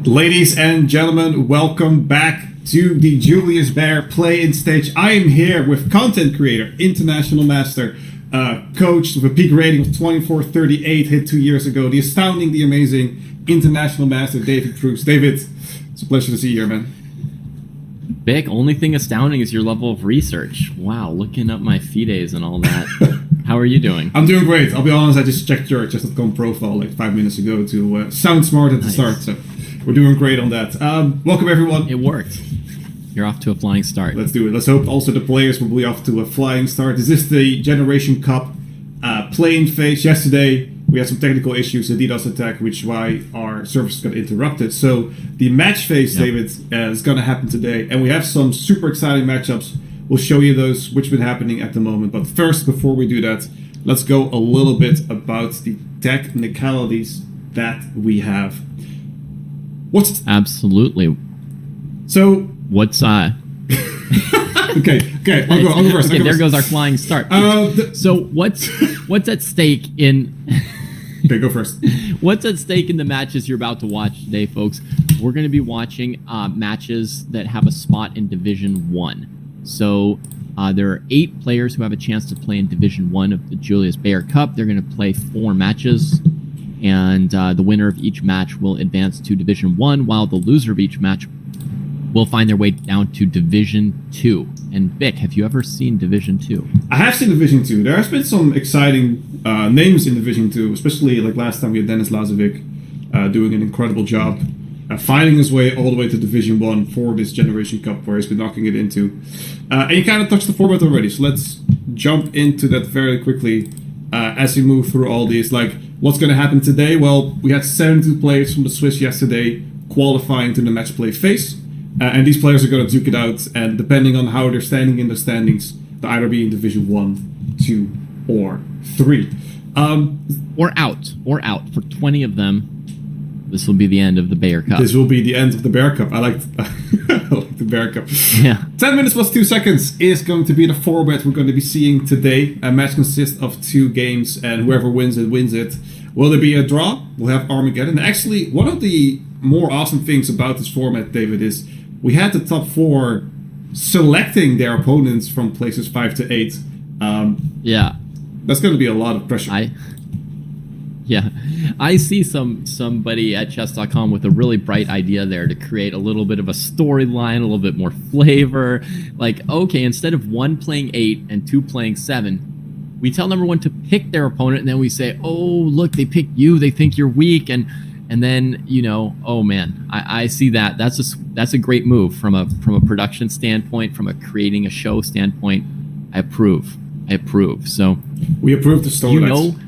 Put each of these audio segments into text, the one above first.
Ladies and gentlemen, welcome back to the Julius BAER play-in stage. I am here with content creator, international master, coach with a peak rating of 2438, hit 2 years ago, the astounding, the amazing international master, David Cruz. David, it's a pleasure to see you here, man. Vic, only thing astounding is your level of research. Wow, looking up my FIDEs and all that. How are you doing? I'm doing great. I'll be honest, I just checked your chess.com profile like 5 minutes ago to sound smart at the start, so we're doing great on that. Welcome, everyone. It worked. You're off to a flying start. Let's do it. Let's hope also the players will be off to a flying start. This is the Generation Cup play-in phase. Yesterday, we had some technical issues, a DDoS attack, which is why our service got interrupted. So the match phase, David, is going to happen today. And we have some super exciting matchups. We'll show you those, which have been happening at the moment. But first, before we do that, let's go a little bit about the technicalities that we have. Absolutely. So what's okay. I'll go first. Okay, there goes our flying start. So what's at stake in? Okay, go first. What's at stake in the matches you're about to watch today, folks? We're going to be watching matches that have a spot in Division 1. So there are 8 players who have a chance to play in Division 1 of the Julius BAER Cup. They're going to play 4 matches. And the winner of each match will advance to Division 1, while the loser of each match will find their way down to Division 2. And Vic, have you ever seen Division 2? I have seen Division 2. There has been some exciting names in Division 2, especially like last time we had Dennis Lazovic doing an incredible job finding his way all the way to Division 1 for this Generation Cup, where he's been knocking it into. And you kind of touched the format already, so let's jump into that very quickly as we move through all these. Like, what's going to happen today? Well, we had 72 players from the Swiss yesterday qualifying to the match play phase. And these players are going to duke it out. And depending on how they're standing in the standings, they'll either be in Division 1, 2, or 3. Or out. For 20 of them, this will be the end of the BAER Cup. This will be the end of the BAER Cup. I like the BAER Cup. Yeah. 10 minutes plus 2 seconds is going to be the format we're going to be seeing today. A match consists of 2 games, and whoever wins it, wins it. Will there be a draw? We'll have Armageddon. Actually, one of the more awesome things about this format, David, is we had the top 4 selecting their opponents from places 5 to 8. Yeah. That's going to be a lot of pressure. I see somebody at chess.com with a really bright idea there to create a little bit of a storyline, a little bit more flavor. Like, okay, instead of 1 playing 8 and 2 playing 7, we tell number 1 to pick their opponent, and then we say, oh, look, they picked you, they think you're weak, and then, you know, oh man, I see that. That's a great move from a production standpoint, from a creating a show standpoint. I approve. So we approve the storyline.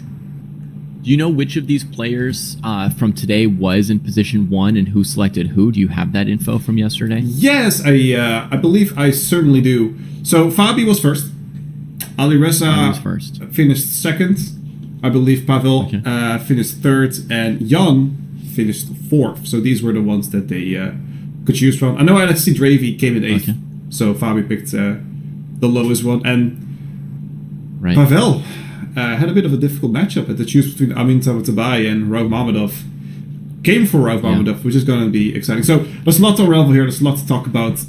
Do you know which of these players from today was in position 1 and who selected who? Do you have that info from yesterday? Yes, I believe I certainly do. So Fabi was first. Ali Reza finished second. I believe Pavel finished third, and Jan finished fourth. So these were the ones that they could choose from. I know Alexei Dravy came in 8th, so Fabi picked the lowest one. And Pavel had a bit of a difficult matchup at the choose between Amin Tabatabai and Rauf Mamedov. Came for Rauf Mamedov, which is going to be exciting. So there's a lot to unravel here. There's a lot to talk about.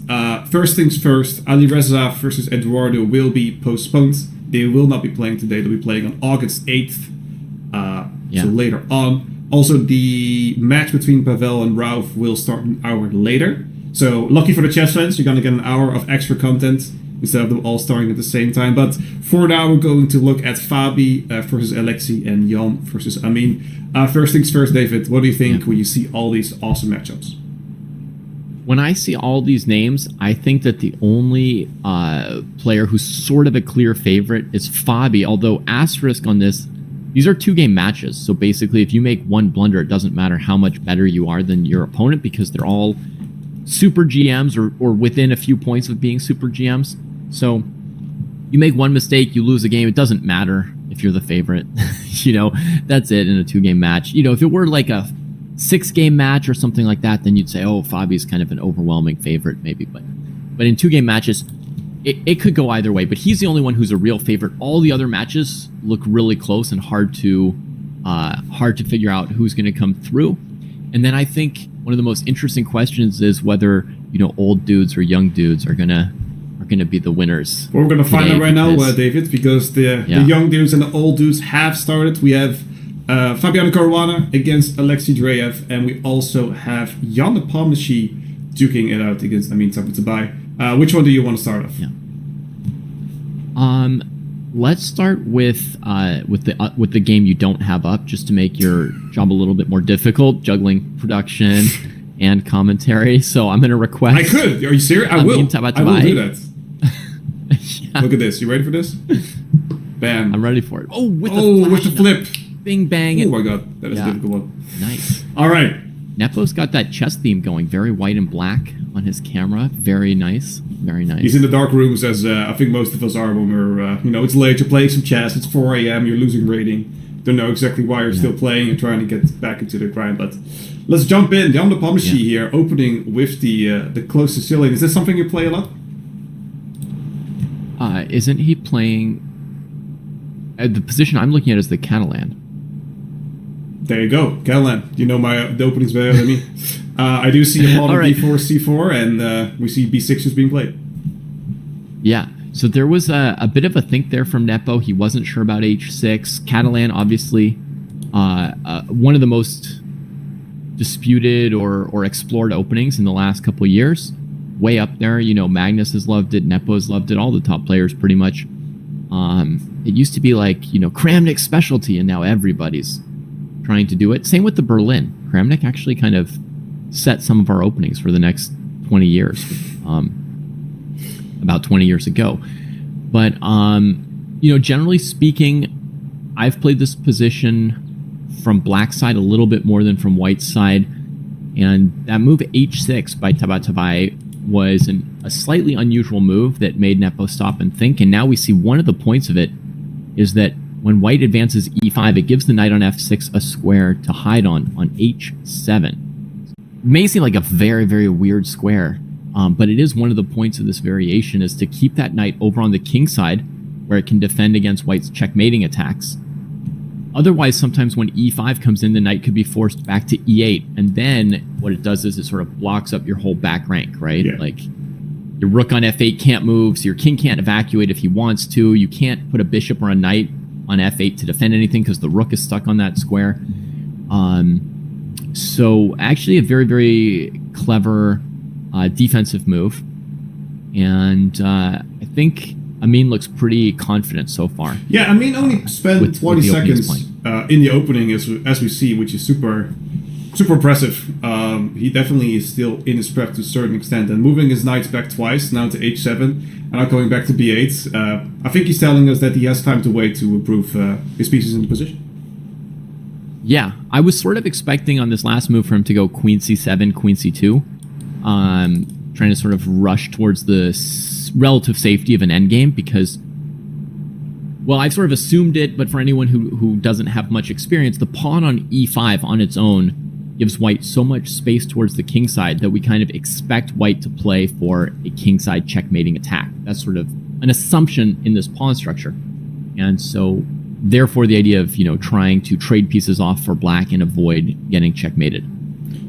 First things first, Ali Reza versus Eduardo will be postponed. They will not be playing today. They'll be playing on August 8th, so later on. Also, the match between Pavel and Rauf will start an hour later. So lucky for the chess fans, you're going to get an hour of extra content instead of them all starting at the same time. But for now, we're going to look at Fabi versus Alexei and Jan versus Amin. First things first, David, what do you think when you see all these awesome matchups? When I see all these names, I think that the only player who's sort of a clear favorite is Fabi, although asterisk on this, these are 2-game matches. So basically, if you make one blunder, it doesn't matter how much better you are than your opponent because they're all super GMs or within a few points of being super GMs. So you make one mistake, you lose a game. It doesn't matter if you're the favorite. That's it in a 2-game match. If it were like a 6-game match or something like that, then you'd say, oh, Fabi's kind of an overwhelming favorite maybe. But in 2-game matches, it could go either way, but he's the only one who's a real favorite. All the other matches look really close and hard to figure out who's going to come through. And then I think one of the most interesting questions is whether old dudes or young dudes are gonna be the winners. Well, we're gonna find out right now, David, because the young dudes and the old dudes have started. We have Fabiano Caruana against Alexei Dreyev, and we also have Jan Nepomniachtchi duking it out against Amin Tabatabai. Which one do you want to start off? Yeah. Let's start with the game you don't have up, just to make your job a little bit more difficult, juggling production and commentary. So I'm going to request. I could. Are you serious? I will. I will do that. Yeah. Look at this. You ready for this? Bam. I'm ready for it. Oh, with the flip. Bing bang. Oh my god, that is a difficult one. Nice. All right. Nepo's got that chess theme going, very white and black on his camera. Very nice. Very nice. He's in the dark rooms, as I think most of us are when we're, it's late, you're playing some chess, it's 4 a.m., you're losing rating, don't know exactly why you're still playing and trying to get back into the grind. But let's jump in. Jan Nepomniachtchi here, opening with the close Sicilian. Is this something you play a lot? Isn't he playing... the position I'm looking at is the Catalan. There you go, Catalan. You know the openings better than me. I do see a pawn on b4, c4, and we see b6 is being played. Yeah, so there was a bit of a think there from Nepo. He wasn't sure about h6. Catalan, obviously, one of the most disputed or explored openings in the last couple of years. Way up there, Magnus has loved it, Nepo has loved it, all the top players pretty much. It used to be like, Kramnik's specialty, and now everybody's trying to do it. Same with the Berlin. Kramnik actually kind of set some of our openings for the next 20 years, about 20 years ago. But, generally speaking, I've played this position from black side a little bit more than from white side. And that move h6 by Tabatabai was a slightly unusual move that made Nepo stop and think. And now we see one of the points of it is that when white advances e5, it gives the knight on f6 a square to hide on h7. It may seem like a very, very weird square, but it is one of the points of this variation is to keep that knight over on the king side where it can defend against white's checkmating attacks. Otherwise, sometimes when e5 comes in, the knight could be forced back to e8, and then what it does is it sort of blocks up your whole back rank, right? Yeah. Like, your rook on f8 can't move, so your king can't evacuate if he wants to. You can't put a bishop or a knight on f8 to defend anything because the rook is stuck on that square. So actually a very, very clever defensive move. And I think Amin looks pretty confident so far. Yeah, Amin only spent 20 seconds in the opening as we see, which is super impressive. He definitely is still in his prep to a certain extent, and moving his knights back twice, now to h7, and now going back to b8. I think he's telling us that he has time to wait to improve his pieces in the position. Yeah, I was sort of expecting on this last move for him to go queen c7, queen c2, trying to sort of rush towards the relative safety of an endgame because, well, I've sort of assumed it, but for anyone who doesn't have much experience, the pawn on e5 on its own gives white so much space towards the king side that we kind of expect white to play for a king side checkmating attack. That's sort of an assumption in this pawn structure. And so, therefore, the idea of, trying to trade pieces off for black and avoid getting checkmated.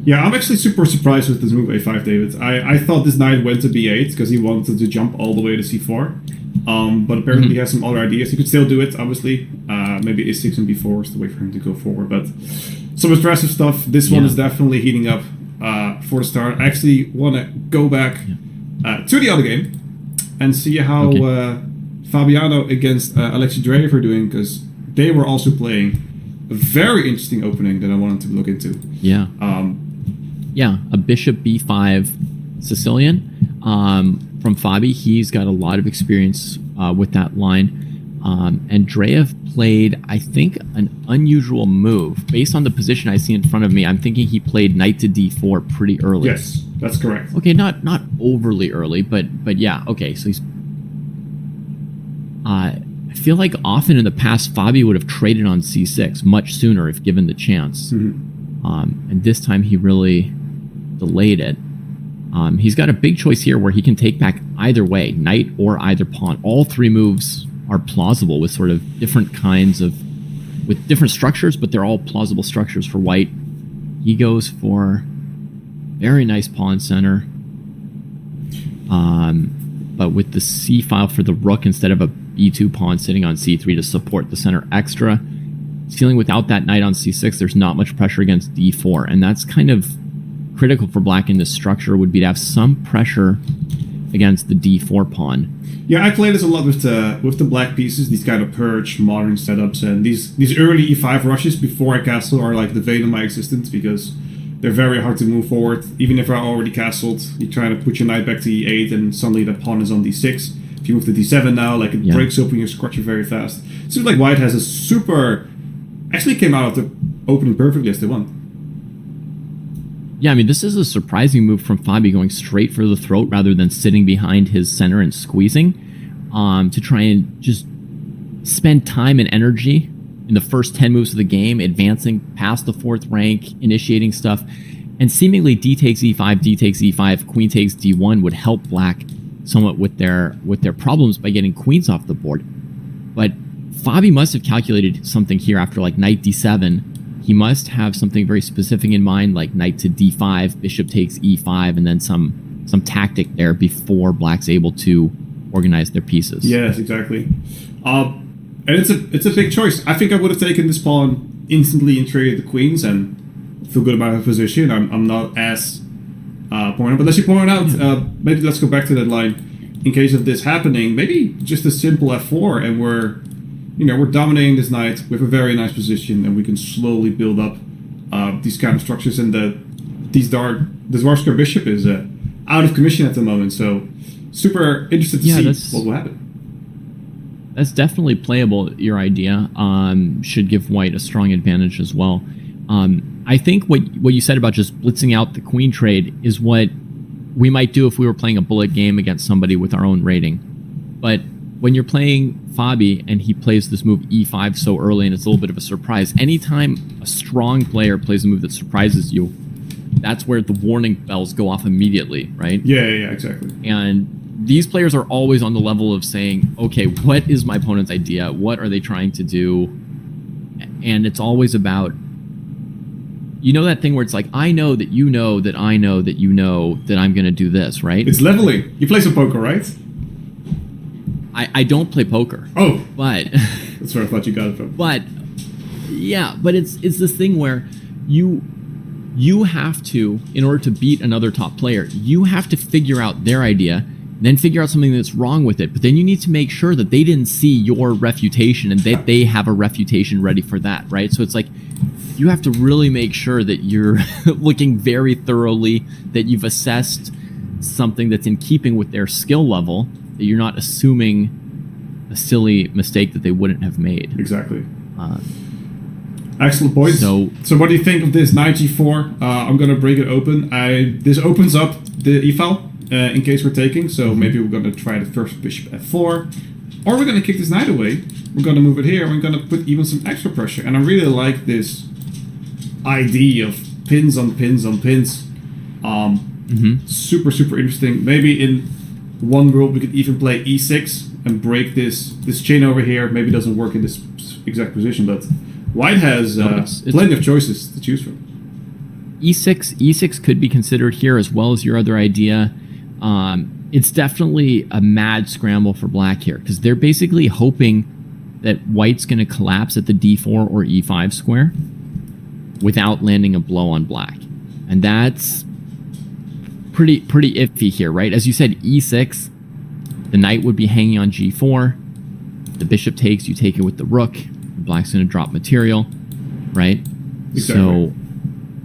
Yeah, I'm actually super surprised with this move a5, David. I thought this knight went to b8 because he wanted to jump all the way to c4. But apparently he has some other ideas. He could still do it, obviously. Maybe a6 and b4 is the way for him to go forward. But some impressive stuff. This one is definitely heating up for the start. I actually want to go back to the other game and see how Fabiano against Alexei Dreyev are doing, because they were also playing a very interesting opening that I wanted to look into. Yeah. A bishop b5 Sicilian from Fabi. He's got a lot of experience with that line. Andreev played, I think, an unusual move. Based on the position I see in front of me, I'm thinking he played knight to d4 pretty early. Yes, that's correct. Okay, not overly early, but yeah, okay, so he's... I feel like often in the past, Fabi would have traded on c6 much sooner if given the chance. And this time he really delayed it. He's got a big choice here where he can take back either way, knight or either pawn. All three moves are plausible with sort of different kinds of, with different structures, but they're all plausible structures for white. He goes for very nice pawn center, but with the c file for the rook instead of a e2 pawn sitting on c3 to support the center extra. He's feeling without that knight on c6, there's not much pressure against d4, and that's kind of critical for black in this structure, would be to have some pressure against the d4 pawn. Yeah, I play this a lot with the black pieces, these kind of purge modern setups, and these early e5 rushes before I castle are like the vein of my existence, because they're very hard to move forward. Even if I already castled, you try to put your knight back to e8 and suddenly the pawn is on d6. If you move to d7 now, like it breaks open your structure very fast. It seems like white has a super... Actually came out of the opening perfectly as they won. Yeah, I mean, this is a surprising move from Fabi, going straight for the throat rather than sitting behind his center and squeezing, to try and just spend time and energy in the first 10 moves of the game, advancing past the 4th rank, initiating stuff, and seemingly d takes e5, d takes e5, queen takes d1 would help black somewhat with their problems by getting queens off the board. But Fabi must have calculated something here after like knight d7. He must have something very specific in mind, like knight to d5, bishop takes e5, and then some tactic there before black's able to organize their pieces. Yes, exactly. And it's a big choice. I think I would have taken this pawn instantly and traded the queens and feel good about her position. I'm not as pointed out, but as you pointed out, maybe let's go back to that line. In case of this happening, maybe just a simple f4, and we're dominating this knight with a very nice position, and we can slowly build up these kind of structures. And the Dwarfsquare bishop is out of commission at the moment, so super interested to see what will happen. That's definitely playable, your idea. Should give white a strong advantage as well. I think what you said about just blitzing out the queen trade is what we might do if we were playing a bullet game against somebody with our own rating. But when you're playing Fabi and he plays this move e5 so early and it's a little bit of a surprise, anytime a strong player plays a move that surprises you, that's where the warning bells go off immediately, right? Yeah, exactly. And these players are always on the level of saying, okay, what is my opponent's idea? What are they trying to do? And it's always about, you know, that thing where it's like, I know that you know that I know that you know that I'm going to do this, right? It's leveling. You play some poker, right? I don't play poker. Oh, but that's where I thought you got it from. But yeah, but it's this thing where you have to, in order to beat another top player, you have to figure out their idea, then figure out something that's wrong with it. But then you need to make sure that they didn't see your refutation and that they have a refutation ready for that, right? So it's like you have to really make sure that you're looking very thoroughly, that you've assessed something that's in keeping with their skill level, that you're not assuming a silly mistake that they wouldn't have made. Exactly. Excellent points. So what do you think of this knight g4? I'm going to break it open. This opens up the e-file in case we're taking. So maybe we're going to try the first bishop f4. Or we're going to kick this knight away. We're going to move it here. And we're going to put even some extra pressure. And I really like this idea of pins on pins on pins. Super, super interesting. Maybe in one group we could even play e6 and break this chain over here. Maybe it doesn't work in this exact position, but white has plenty of choices to choose from. E6 could be considered here as well as your other idea. It's definitely a mad scramble for black here because they're basically hoping that white's going to collapse at the d4 or e5 square without landing a blow on black, and that's pretty iffy here, right? As you said, e6, the knight would be hanging on g4. The bishop takes, you take it with the rook. Black's going to drop material, right? Exactly. So,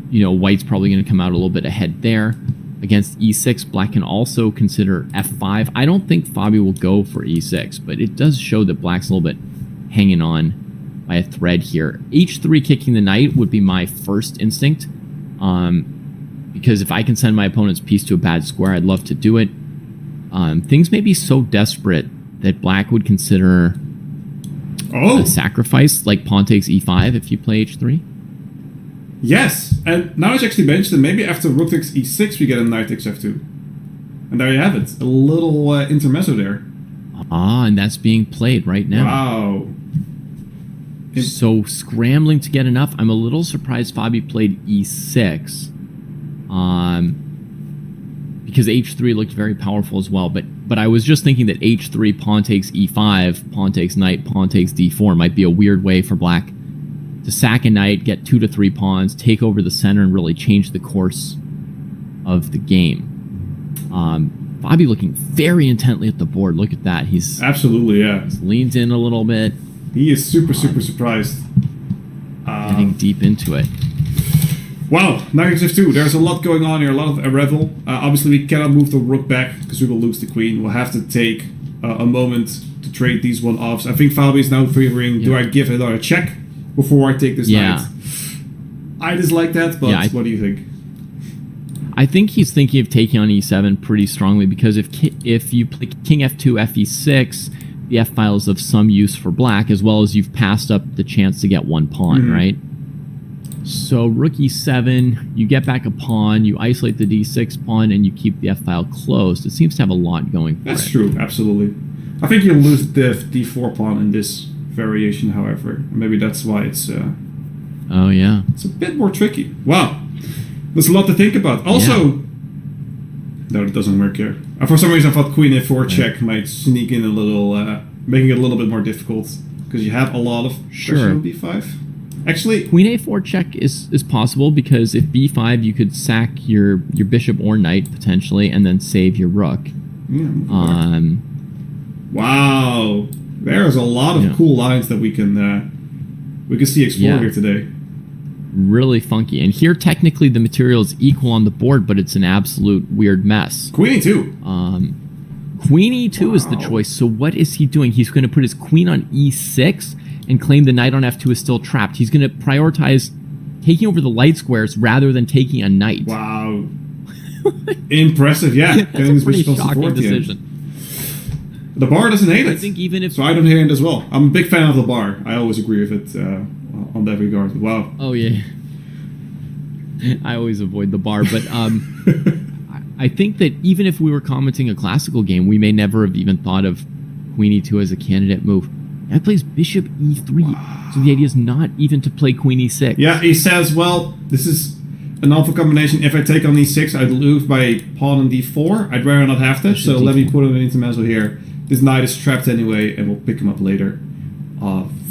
you know, white's probably going to come out a little bit ahead there. Against e6, black can also consider f5. I don't think Fabi will go for e6, but it does show that black's a little bit hanging on by a thread here. H3 kicking the knight would be my first instinct, because if I can send my opponent's piece to a bad square, I'd love to do it. Things may be so desperate that black would consider a sacrifice, like pawn takes e5 if you play h3. Yes, and now it's actually mentioned, maybe after rook takes e6 we get a knight takes f2. And there you have it, a little intermezzo there. Ah, and that's being played right now. Wow. So scrambling to get enough. I'm a little surprised Fabi played e6, because h3 looked very powerful as well. But I was just thinking that h3, pawn takes e5, pawn takes knight, pawn takes d4 might be a weird way for black to sack a knight, get 2 to 3 pawns, take over the center, and really change the course of the game. Fabi looking very intently at the board. Look at that. He's absolutely, yeah. He's leaned in a little bit. He is super surprised. Getting deep into it. Wow, knight f2. There's a lot going on here, a lot of revel. Obviously, we cannot move the rook back because we will lose the queen. We'll have to take a moment to trade these one-offs. I think Fabi is now favoring, do I give another check before I take this knight? I dislike that, but what do you think? I think he's thinking of taking on e7 pretty strongly, because if you play king f2, fe6, the f-file is of some use for black, as well as you've passed up the chance to get one pawn, right? So rook e7, you get back a pawn, you isolate the d6 pawn, and you keep the f-file closed. It seems to have a lot going for it. That's true, absolutely. I think you'll lose the d4 pawn in this variation, however. Maybe that's why it's... oh, yeah. It's a bit more tricky. Wow. There's a lot to think about. Also... No, it doesn't work here. For some reason, I thought queen a4 check might sneak in a little, making it a little bit more difficult, because you have a lot of pressure on b5. Actually, queen a4 check is possible, because if b5, you could sack your bishop or knight potentially, and then save your rook. Yeah, wow, there's a lot of cool lines that we can see explored here today. Really funky. And here, technically, the material is equal on the board, but it's an absolute weird mess. Queen e2. Queen e2 is the choice. So what is he doing? He's going to put his queen on e6 and claim the knight on f2 is still trapped. He's going to prioritize taking over the light squares rather than taking a knight. Wow. Impressive, yeah. That's a pretty shocking decision. The bar doesn't hate it. I think even if... So I don't hate it as well. I'm a big fan of the bar. I always agree with it on that regard. Wow. Oh, yeah. I always avoid the bar. But I think that even if we were commenting a classical game, we may never have even thought of queen e2 as a candidate move. Now he plays bishop e3. Wow. So the idea is not even to play queen e6. Yeah, he says, well, this is an alpha combination. If I take on e6, I'd lose by pawn on d4. I'd rather not have that, so let me put an intermezzo here. This knight is trapped anyway, and we'll pick him up later.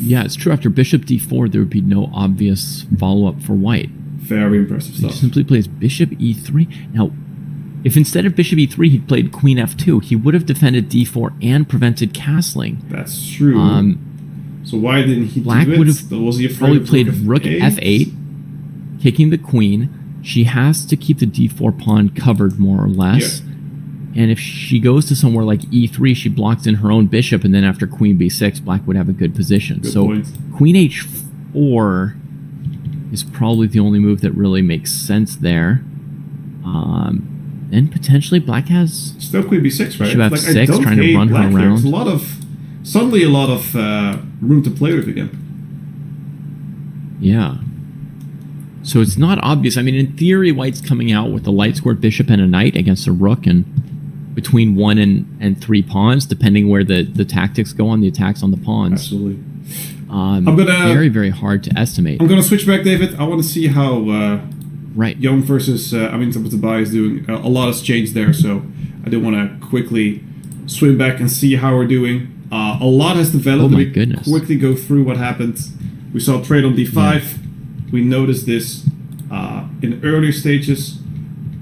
Yeah, it's true. After bishop d4, there would be no obvious follow-up for white. Very impressive stuff. He simply plays bishop e3. Now, if instead of bishop e3, he'd played queen f2, he would have defended d4 and prevented castling. That's true. So why didn't he Black do it? would have Was he afraid probably of played rook f8, kicking the queen. She has to keep the d4 pawn covered, more or less. Yeah. And if she goes to somewhere like e3, she blocks in her own bishop, and then after queen b6, black would have a good position. Good point. Queen h4 is probably the only move that really makes sense there. Then potentially black has... Still queen b6, right? Bishop f6, trying to run her around. There's suddenly a lot of room to play with again. Yeah. So it's not obvious. I mean, in theory, white's coming out with a light squared bishop and a knight against a rook, and between 1 and 3 pawns, depending where the tactics go on the attacks on the pawns. Absolutely. Very, very hard to estimate. I'm going to switch back, David. I want to see how Young versus Amitabh is doing. A lot has changed there, so I do want to quickly swim back and see how we're doing. A lot has developed. Oh my goodness. Quickly go through what happened. We saw trade on d5. Yeah. We noticed this in earlier stages.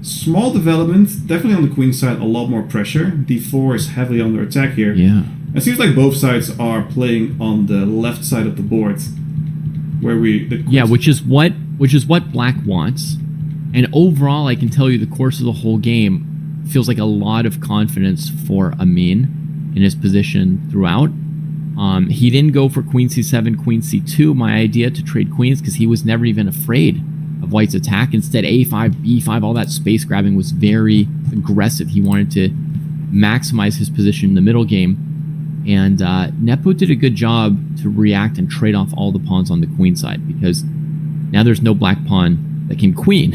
Small development, definitely on the queen side, a lot more pressure. d4 is heavily under attack here. Yeah. It seems like both sides are playing on the left side of the board, where which is what black wants. And overall, I can tell you the course of the whole game feels like a lot of confidence for Amin in his position throughout. He didn't go for queen c7, queen c2, my idea to trade queens, because he was never even afraid of white's attack. Instead, a5, b5, all that space grabbing was very aggressive. He wanted to maximize his position in the middle game. And Nepo did a good job to react and trade off all the pawns on the queen side, because now there's no black pawn that can queen.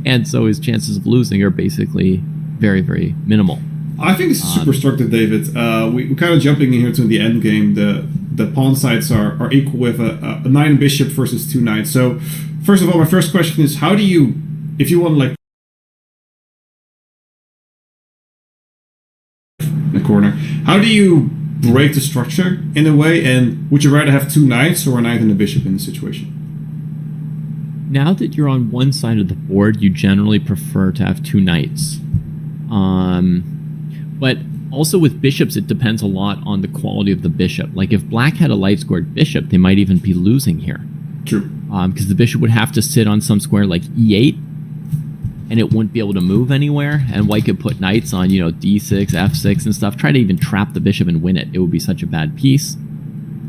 And so his chances of losing are basically very, very minimal. I think it's super structured, David. We're kind of jumping in here to the end game. The pawn sides are equal with a knight and bishop versus two knights. So first of all, my first question is, how do you, if you want to like in the corner, how do you break the structure in a way? And would you rather have two knights or a knight and a bishop in this situation? Now that you're on one side of the board, you generally prefer to have two knights. But also with bishops, it depends a lot on the quality of the bishop. Like if black had a light squared bishop, they might even be losing here. True. Because the bishop would have to sit on some square like e8, and it wouldn't be able to move anywhere. And white could put knights on, you know, d6, f6 and stuff, try to even trap the bishop and win it. It would be such a bad piece.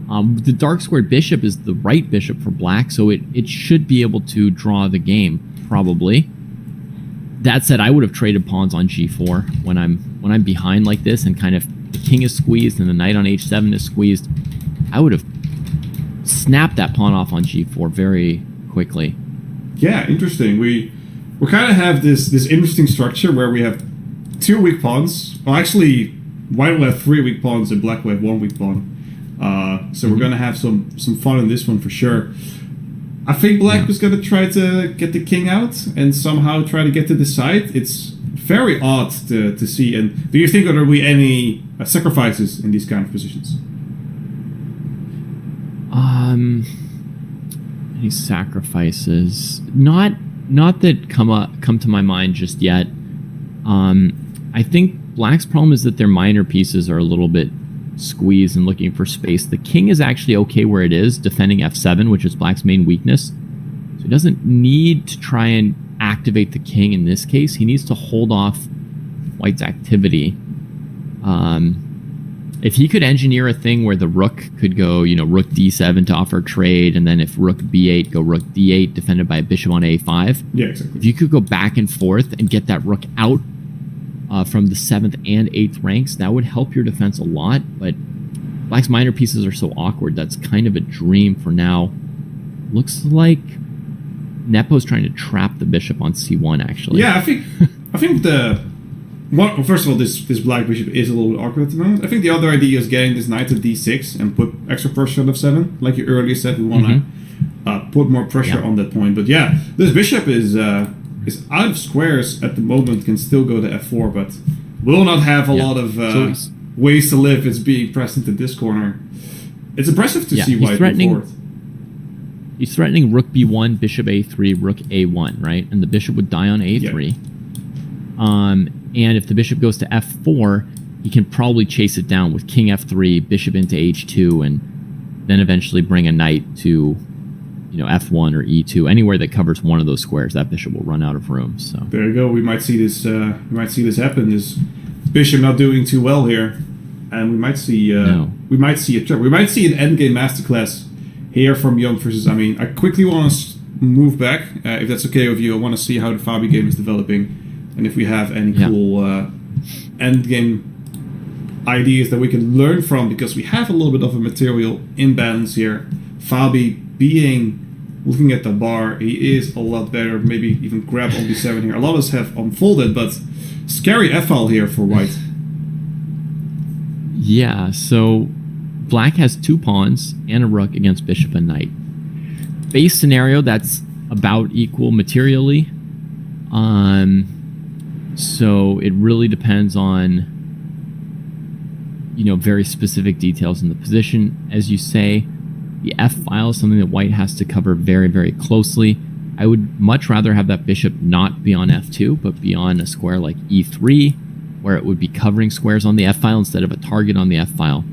The dark squared bishop is the right bishop for black, so it should be able to draw the game, probably. That said, I would have traded pawns on g4 when I'm behind like this and kind of the king is squeezed and the knight on h7 is squeezed. I would have snapped that pawn off on g4 very quickly. Yeah, interesting. We kind of have this interesting structure where we have two weak pawns. Well, actually, white will have three weak pawns and black will have one weak pawn. So we're going to have some fun in this one for sure. I think black was going to try to get the king out and somehow try to get to the side. It's very odd to see. And do you think there will be any sacrifices in these kind of positions? Any sacrifices? Not that come to my mind just yet. I think black's problem is that their minor pieces are a little bit squeeze and looking for space. The king is actually okay where it is, defending f7, which is black's main weakness. So he doesn't need to try and activate the king in this case. He needs to hold off white's activity. If he could engineer a thing where the rook could go, you know, rook d7 to offer trade, and then if rook b8, go rook d8, defended by a bishop on a5. Yeah, exactly. If you could go back and forth and get that rook out from the 7th and 8th ranks, that would help your defense a lot, but black's minor pieces are so awkward, that's kind of a dream for now. Looks like Nepo's trying to trap the bishop on c1, actually. Yeah, I think well, first of all, this black bishop is a little bit awkward at the moment. I think the other idea is getting this knight to d6 and put extra pressure on f7. Like you earlier said, we want to put more pressure on that point. But yeah, this bishop is out of squares at the moment, can still go to f4, but will not have a lot of ways to live. It's being pressed into this corner. It's impressive to see white move forward. He's threatening rook b1, bishop a3, rook a1, right? And the bishop would die on a3. Yeah. And if the bishop goes to f4, he can probably chase it down with king f3, bishop into h2, and then eventually bring a knight to, you know, f1 or e2, anywhere that covers one of those squares. That bishop will run out of room. So there you go. We might see this. We might see this happen. This bishop not doing too well here, and we might see. We might see a trap. We might see an endgame masterclass here from Young versus. I mean, I quickly want to move back, if that's okay with you. I want to see how the Fabi game is developing, and if we have any cool endgame ideas that we can learn from, because we have a little bit of a material imbalance here. Fabi looking at the bar, he is a lot better. Maybe even grab on d7 here. A lot of us have unfolded, but scary f-file here for white. Yeah, so black has two pawns and a rook against bishop and knight. Base scenario, that's about equal materially. So it really depends on, you know, very specific details in the position. As you say, the f-file is something that white has to cover very, very closely. I would much rather have that bishop not be on f2, but be on a square like e3, where it would be covering squares on the f-file instead of a target on the f-file.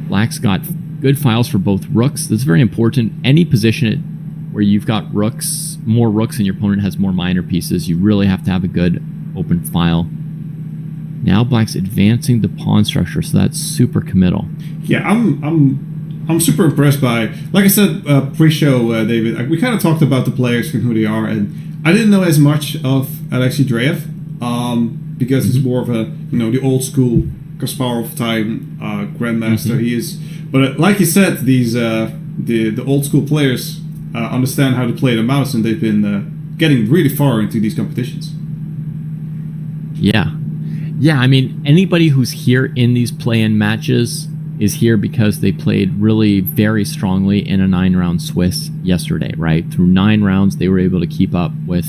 Black's got good files for both rooks. That's very important. Any position where you've got rooks, more rooks, and your opponent has more minor pieces, you really have to have a good open file. Now black's advancing the pawn structure, so that's super committal. Yeah, I'm super impressed by, like I said pre-show, David. We kind of talked about the players and who they are, and I didn't know as much of Alexei Dreyev because it's more of a the old school Kasparov time grandmaster. He is, but like you said, these the old school players understand how to play the mouse, and they've been getting really far into these competitions. Yeah, I mean, anybody who's here in these play-in matches is here because they played really very strongly in a 9-round Swiss yesterday, right? Through 9 rounds, they were able to keep up with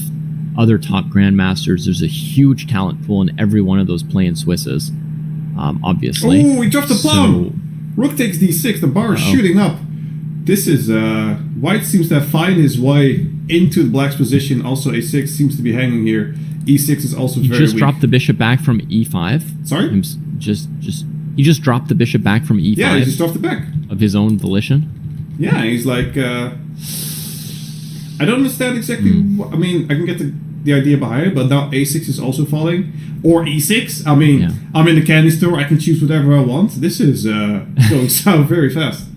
other top grandmasters. There's a huge talent pool in every one of those play-in Swisses, obviously. Oh, he dropped the pawn! Rook takes d6, the bar is shooting up. This is, white seems to have found his way into the black's position. Also, a6 seems to be hanging here. e6 is also very weak. He just dropped the bishop back from e5. Sorry? He just dropped the bishop back from e5. Yeah, he just dropped it back. Of his own volition. Yeah, he's like, I don't understand exactly what, I mean, I can get the idea behind it, but now a6 is also falling. Or e6. I mean, I'm in the candy store, I can choose whatever I want. This is going south very fast.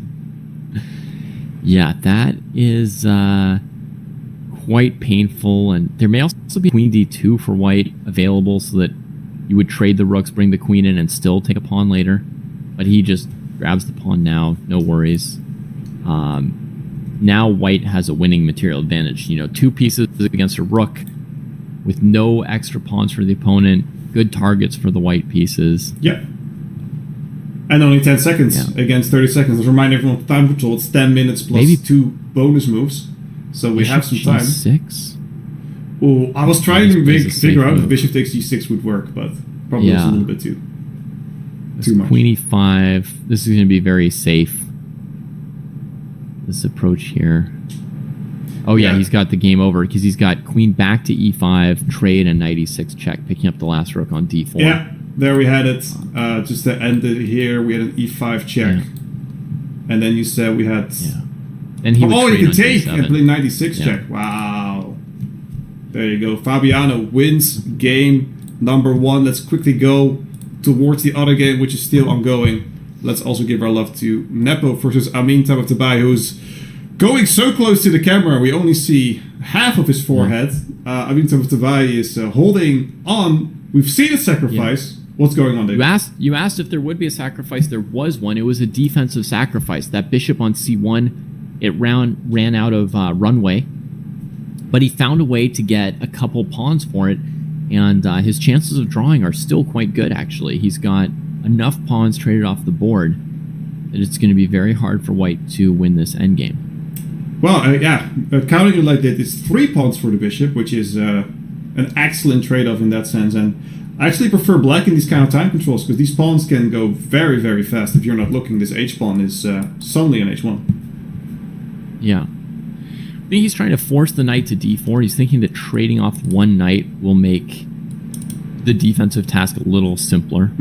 Yeah, that is quite painful, and there may also be queen d2 for white available so that you would trade the rooks, bring the queen in, and still take a pawn later. But he just grabs the pawn now, no worries. Now white has a winning material advantage. 2 pieces against a rook with no extra pawns for the opponent, good targets for the white pieces. Yeah. And only 10 seconds against 30 seconds. Let's remind everyone of time control. It's 10 minutes plus maybe 2 bonus moves. So we have some time. G6? Oh, I was trying to figure out if bishop takes g6 would work, but probably it's a little bit too much. Queen e5. This is going to be very safe. This approach here. Oh yeah, he's got the game over because he's got queen back to e5, trade, and knight e6 check, picking up the last rook on d4. Yeah, there we had it. Just to end it here, we had an e5 check. And then you said we had... And he you can take and play knight e6 check. Wow. There you go. Fabiano wins game number 1. Let's quickly go towards the other game, which is still ongoing. Let's also give our love to Nepo versus Amin Tabatabai, who's going so close to the camera, we only see half of his forehead. Amin Tabatabai is holding on. We've seen a sacrifice. What's going on, David? You asked if there would be a sacrifice. There was one. It was a defensive sacrifice. That bishop on c1, it ran out of runway, but he found a way to get a couple pawns for it, and his chances of drawing are still quite good, actually. He's got enough pawns traded off the board that it's going to be very hard for white to win this endgame. Well, counting it like that, it's 3 pawns for the bishop, which is an excellent trade-off in that sense, and I actually prefer black in these kind of time controls, because these pawns can go very, very fast. If you're not looking, this h-pawn is suddenly an h1. Yeah. I think he's trying to force the knight to d4. He's thinking that trading off one knight will make the defensive task a little simpler.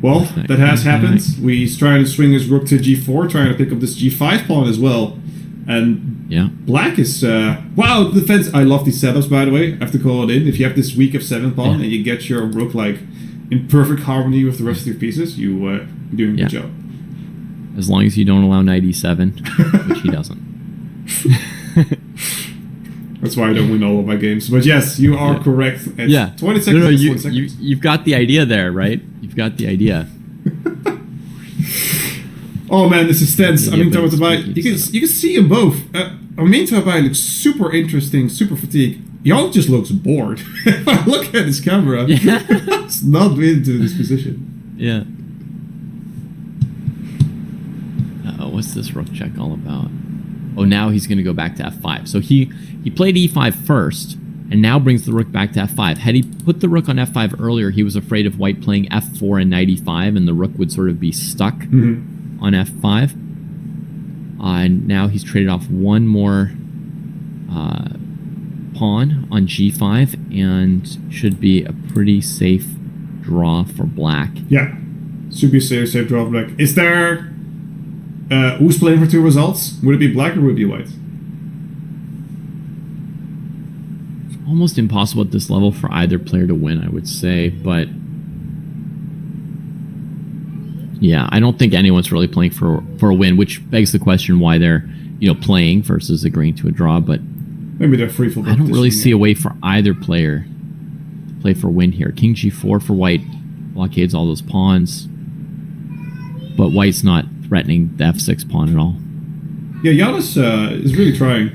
Well, that has happened. He's trying to swing his rook to g4, trying to pick up this g5 pawn as well. And black is... wow, defense... I love these setups, by the way. I have to call it in. If you have this weak f7 pawn and you get your rook like in perfect harmony with the rest of your pieces, you're doing a good job. As long as you don't allow knight e7, which he doesn't. That's why I don't win all of my games. But yes, you are correct. It's 20 seconds. No, 20 seconds. You've got the idea there, right? You've got the idea. Oh man, this is tense. I mean, you can see them both. I mean, Tabai looks super interesting, super fatigued. Jan just looks bored. If I look at his camera, it's not into this position. Yeah. What's this rook check all about? Oh, now he's going to go back to f5. So he played e5 first, and now brings the rook back to f5. Had he put the rook on f5 earlier, he was afraid of white playing f4 and knight e5, and the rook would sort of be stuck on f5. And now he's traded off one more pawn on g5, and should be a pretty safe draw for black. Yeah, should be a safe draw for black. Is there... who's playing for 2 results? Would it be black or would it be white? almost impossible at this level for either player to win, I would say. But yeah, I don't think anyone's really playing for a win, which begs the question why they're playing versus agreeing to a draw. But maybe they're free for. I don't really see a way for either player to play for a win here. King G4 for white blockades all those pawns, but white's not threatening the F6 pawn at all. Yeah, Giannis is really trying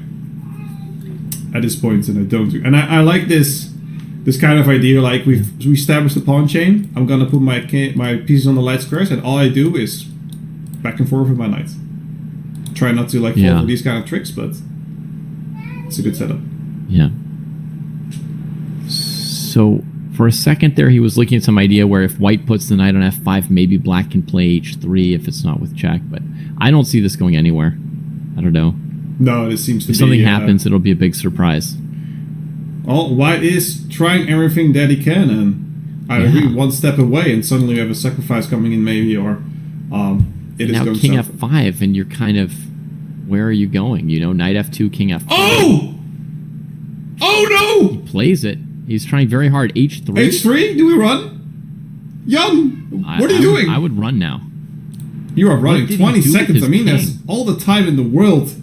at this point, and I don't. And I like this kind of idea. Like we established the pawn chain. I'm gonna put my pieces on the light squares, and all I do is back and forth with my knights. Try not to fall for these kind of tricks, but it's a good setup. Yeah. So for a second there, he was looking at some idea where if white puts the knight on F5, maybe black can play H3 if it's not with check. But I don't see this going anywhere. I don't know. No, it seems to if something happens, it'll be a big surprise. Well, white is trying everything that he can, and I agree, one step away, and suddenly you have a sacrifice coming in, maybe, or it is now going King south. F5, and you're kind of, where are you going? Knight F2, King F5. Oh! Oh no! He plays it. He's trying very hard. H3. H3? Do we run? Young, what are you doing? I would run now. You are running 20 seconds. I mean, that's all the time in the world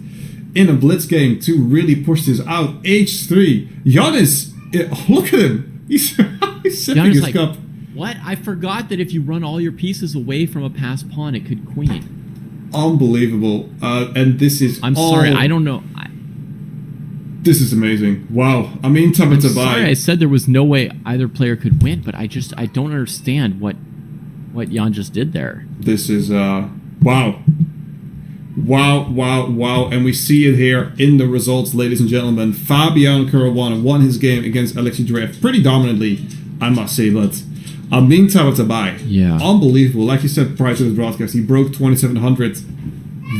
in a blitz game to really push this out. H3. Giannis, look at him. He's sipping his cup. What? I forgot that if you run all your pieces away from a passed pawn, it could queen. Unbelievable. And this is I'm sorry, I don't know. This is amazing. Wow. I mean, I'm sorry I said there was no way either player could win, but I don't understand what Jan just did there. This is wow. Wow. And we see it here in the results, ladies and gentlemen. Fabian Caruana won his game against Alexei Drev pretty dominantly, I must say, but Amin Tabatabai, unbelievable. Like you said prior to the broadcast, he broke 2,700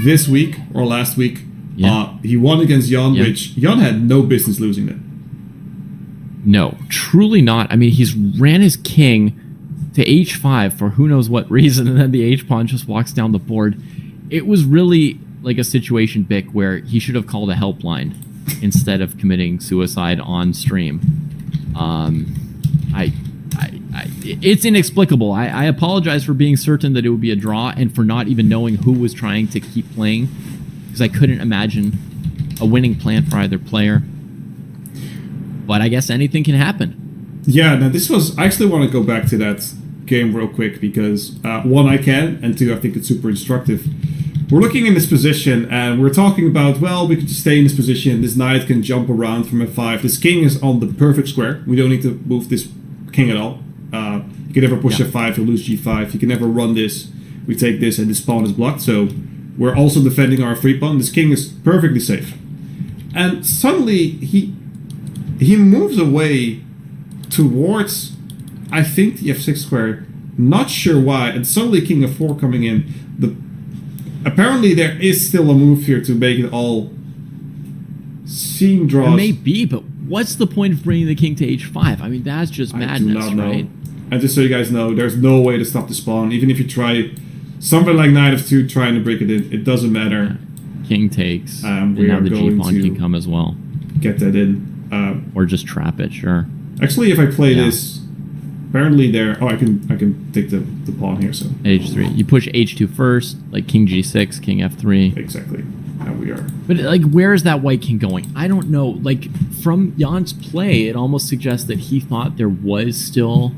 this week or last week. Yeah. He won against Jan, which Jan had no business losing that. No, truly not. I mean, he's ran his king to h5 for who knows what reason, and then the h-pawn just walks down the board. It was really like a situation, Bick, where he should have called a helpline instead of committing suicide on stream. It's inexplicable. I apologize for being certain that it would be a draw and for not even knowing who was trying to keep playing, because I couldn't imagine a winning plan for either player. But I guess anything can happen. Yeah, now this was... I actually want to go back to that game real quick because, one, I can, and two, I think it's super instructive. We're looking in this position, and we're talking about, well, we could just stay in this position. This knight can jump around from f5. This king is on the perfect square. We don't need to move this king at all. You can never push f5, you lose g5. You can never run this. We take this, and this pawn is blocked, so we're also defending our free pawn. This king is perfectly safe. And suddenly, he moves away towards, I think, the f6 square. Not sure why. And suddenly king f4 coming in. Apparently there is still a move here to make it all seem draws. It may be, but what's the point of bringing the king to h5? I mean, that's just madness, right? And just so you guys know, there's no way to stop the pawn. Even if you try something like knight f2 trying to break it in, it doesn't matter. King takes. And now the g-pawn can come as well. Get that in. Or just trap it, sure. Actually, if I play this... Apparently there... Oh, I can take the pawn here, so... h3. You push h2 first, like king g6, king f3. Exactly. Now we are... But, like, where is that white king going? I don't know. Like, from Jan's play, it almost suggests that he thought there was still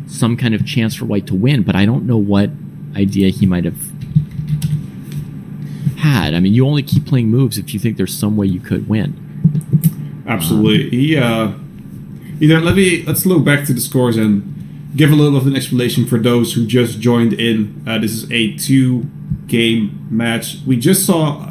some kind of chance for white to win, but I don't know what idea he might have had. I mean, you only keep playing moves if you think there's some way you could win. Absolutely. Let's look back to the scores and give a little of an explanation for those who just joined in. This is a 2-game match. We just saw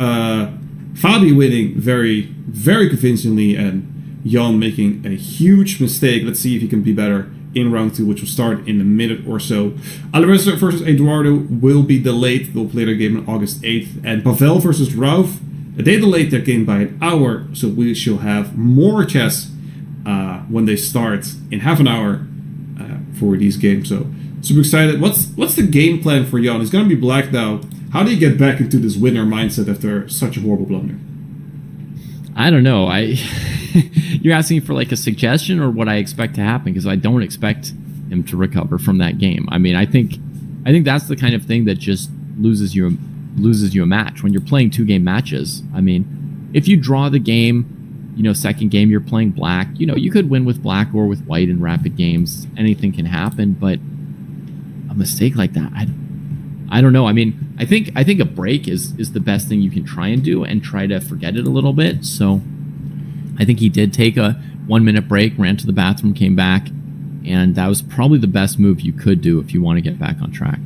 Fabi winning very, very convincingly and Jan making a huge mistake. Let's see if he can be better in round 2, which will start in a minute or so. Alvarez versus Eduardo will be delayed. They'll play their game on August 8th. And Pavel versus Rauf, they delayed their game by an hour, so we shall have more chess when they start in half an hour for these games. So super excited. What's the game plan for Jan? He's gonna be black now. How do you get back into this winner mindset after such a horrible blunder? I don't know. You're asking for like a suggestion or what I expect to happen, because I don't expect him to recover from that game. I mean, I think that's the kind of thing that just loses you a match when you're playing 2-game matches. I mean, if you draw the game, second game you're playing black, you could win with black or with white in rapid games. Anything can happen, but a mistake like that, I don't know. I mean, I think a break is the best thing you can try and do, and try to forget it a little bit. So I think he did take a 1-minute break, ran to the bathroom, came back, and that was probably the best move you could do if you want to get back on track.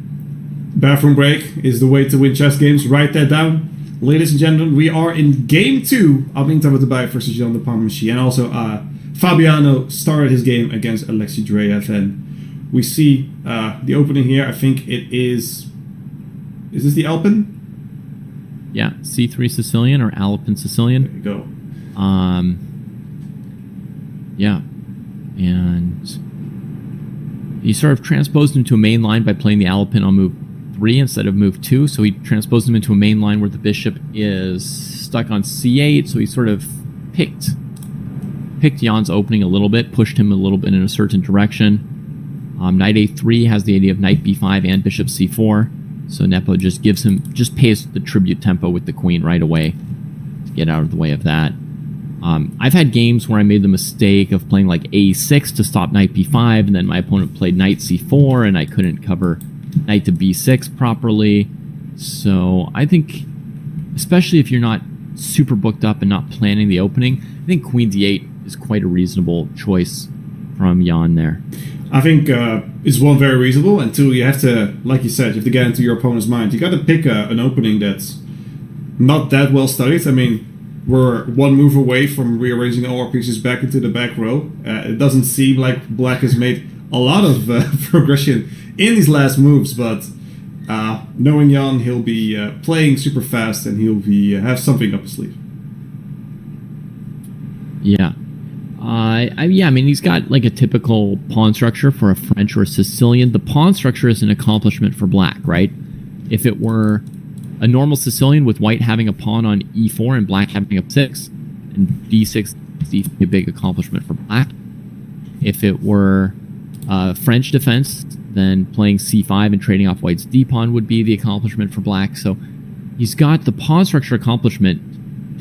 Bathroom break is the way to win chess games. Write that down. Ladies and gentlemen, we are in game 2 of Inter with the BAER versus Jan de Parmentier. And also, Fabiano started his game against Alexei Dreyev. And we see the opening here. I think it is... Is this the Alpen? Yeah, C3 Sicilian or Alpen Sicilian. There you go. Yeah. And he sort of transposed into a main line by playing the Alpen on move 3 instead of move 2. So he transposed him into a main line where the bishop is stuck on C8. So he sort of picked Jan's opening a little bit, pushed him a little bit in a certain direction. Knight A3 has the idea of knight B5 and bishop C4. So Nepo just pays the tribute tempo with the queen right away to get out of the way of that. I've had games where I made the mistake of playing like A6 to stop knight B5, and then my opponent played knight C4, and I couldn't cover knight to B6 properly. So I think, especially if you're not super booked up and not planning the opening, I think queen D8 is quite a reasonable choice from Jan there. I think it's one, very reasonable, and two, you have to, like you said, you have to get into your opponent's mind. You got to pick an opening that's not that well studied. I mean, we're one move away from rearranging all our pieces back into the back row. It doesn't seem like black has made a lot of progression in these last moves, but knowing Jan, he'll be playing super fast, and he'll be have something up his sleeve. Yeah. I mean, he's got like a typical pawn structure for a French or a Sicilian. The pawn structure is an accomplishment for black, right? If it were a normal Sicilian with white having a pawn on E4 and black having a 6, and D6 is a big accomplishment for black. If it were French defense, then playing C5 and trading off white's D pawn would be the accomplishment for black. So he's got the pawn structure accomplishment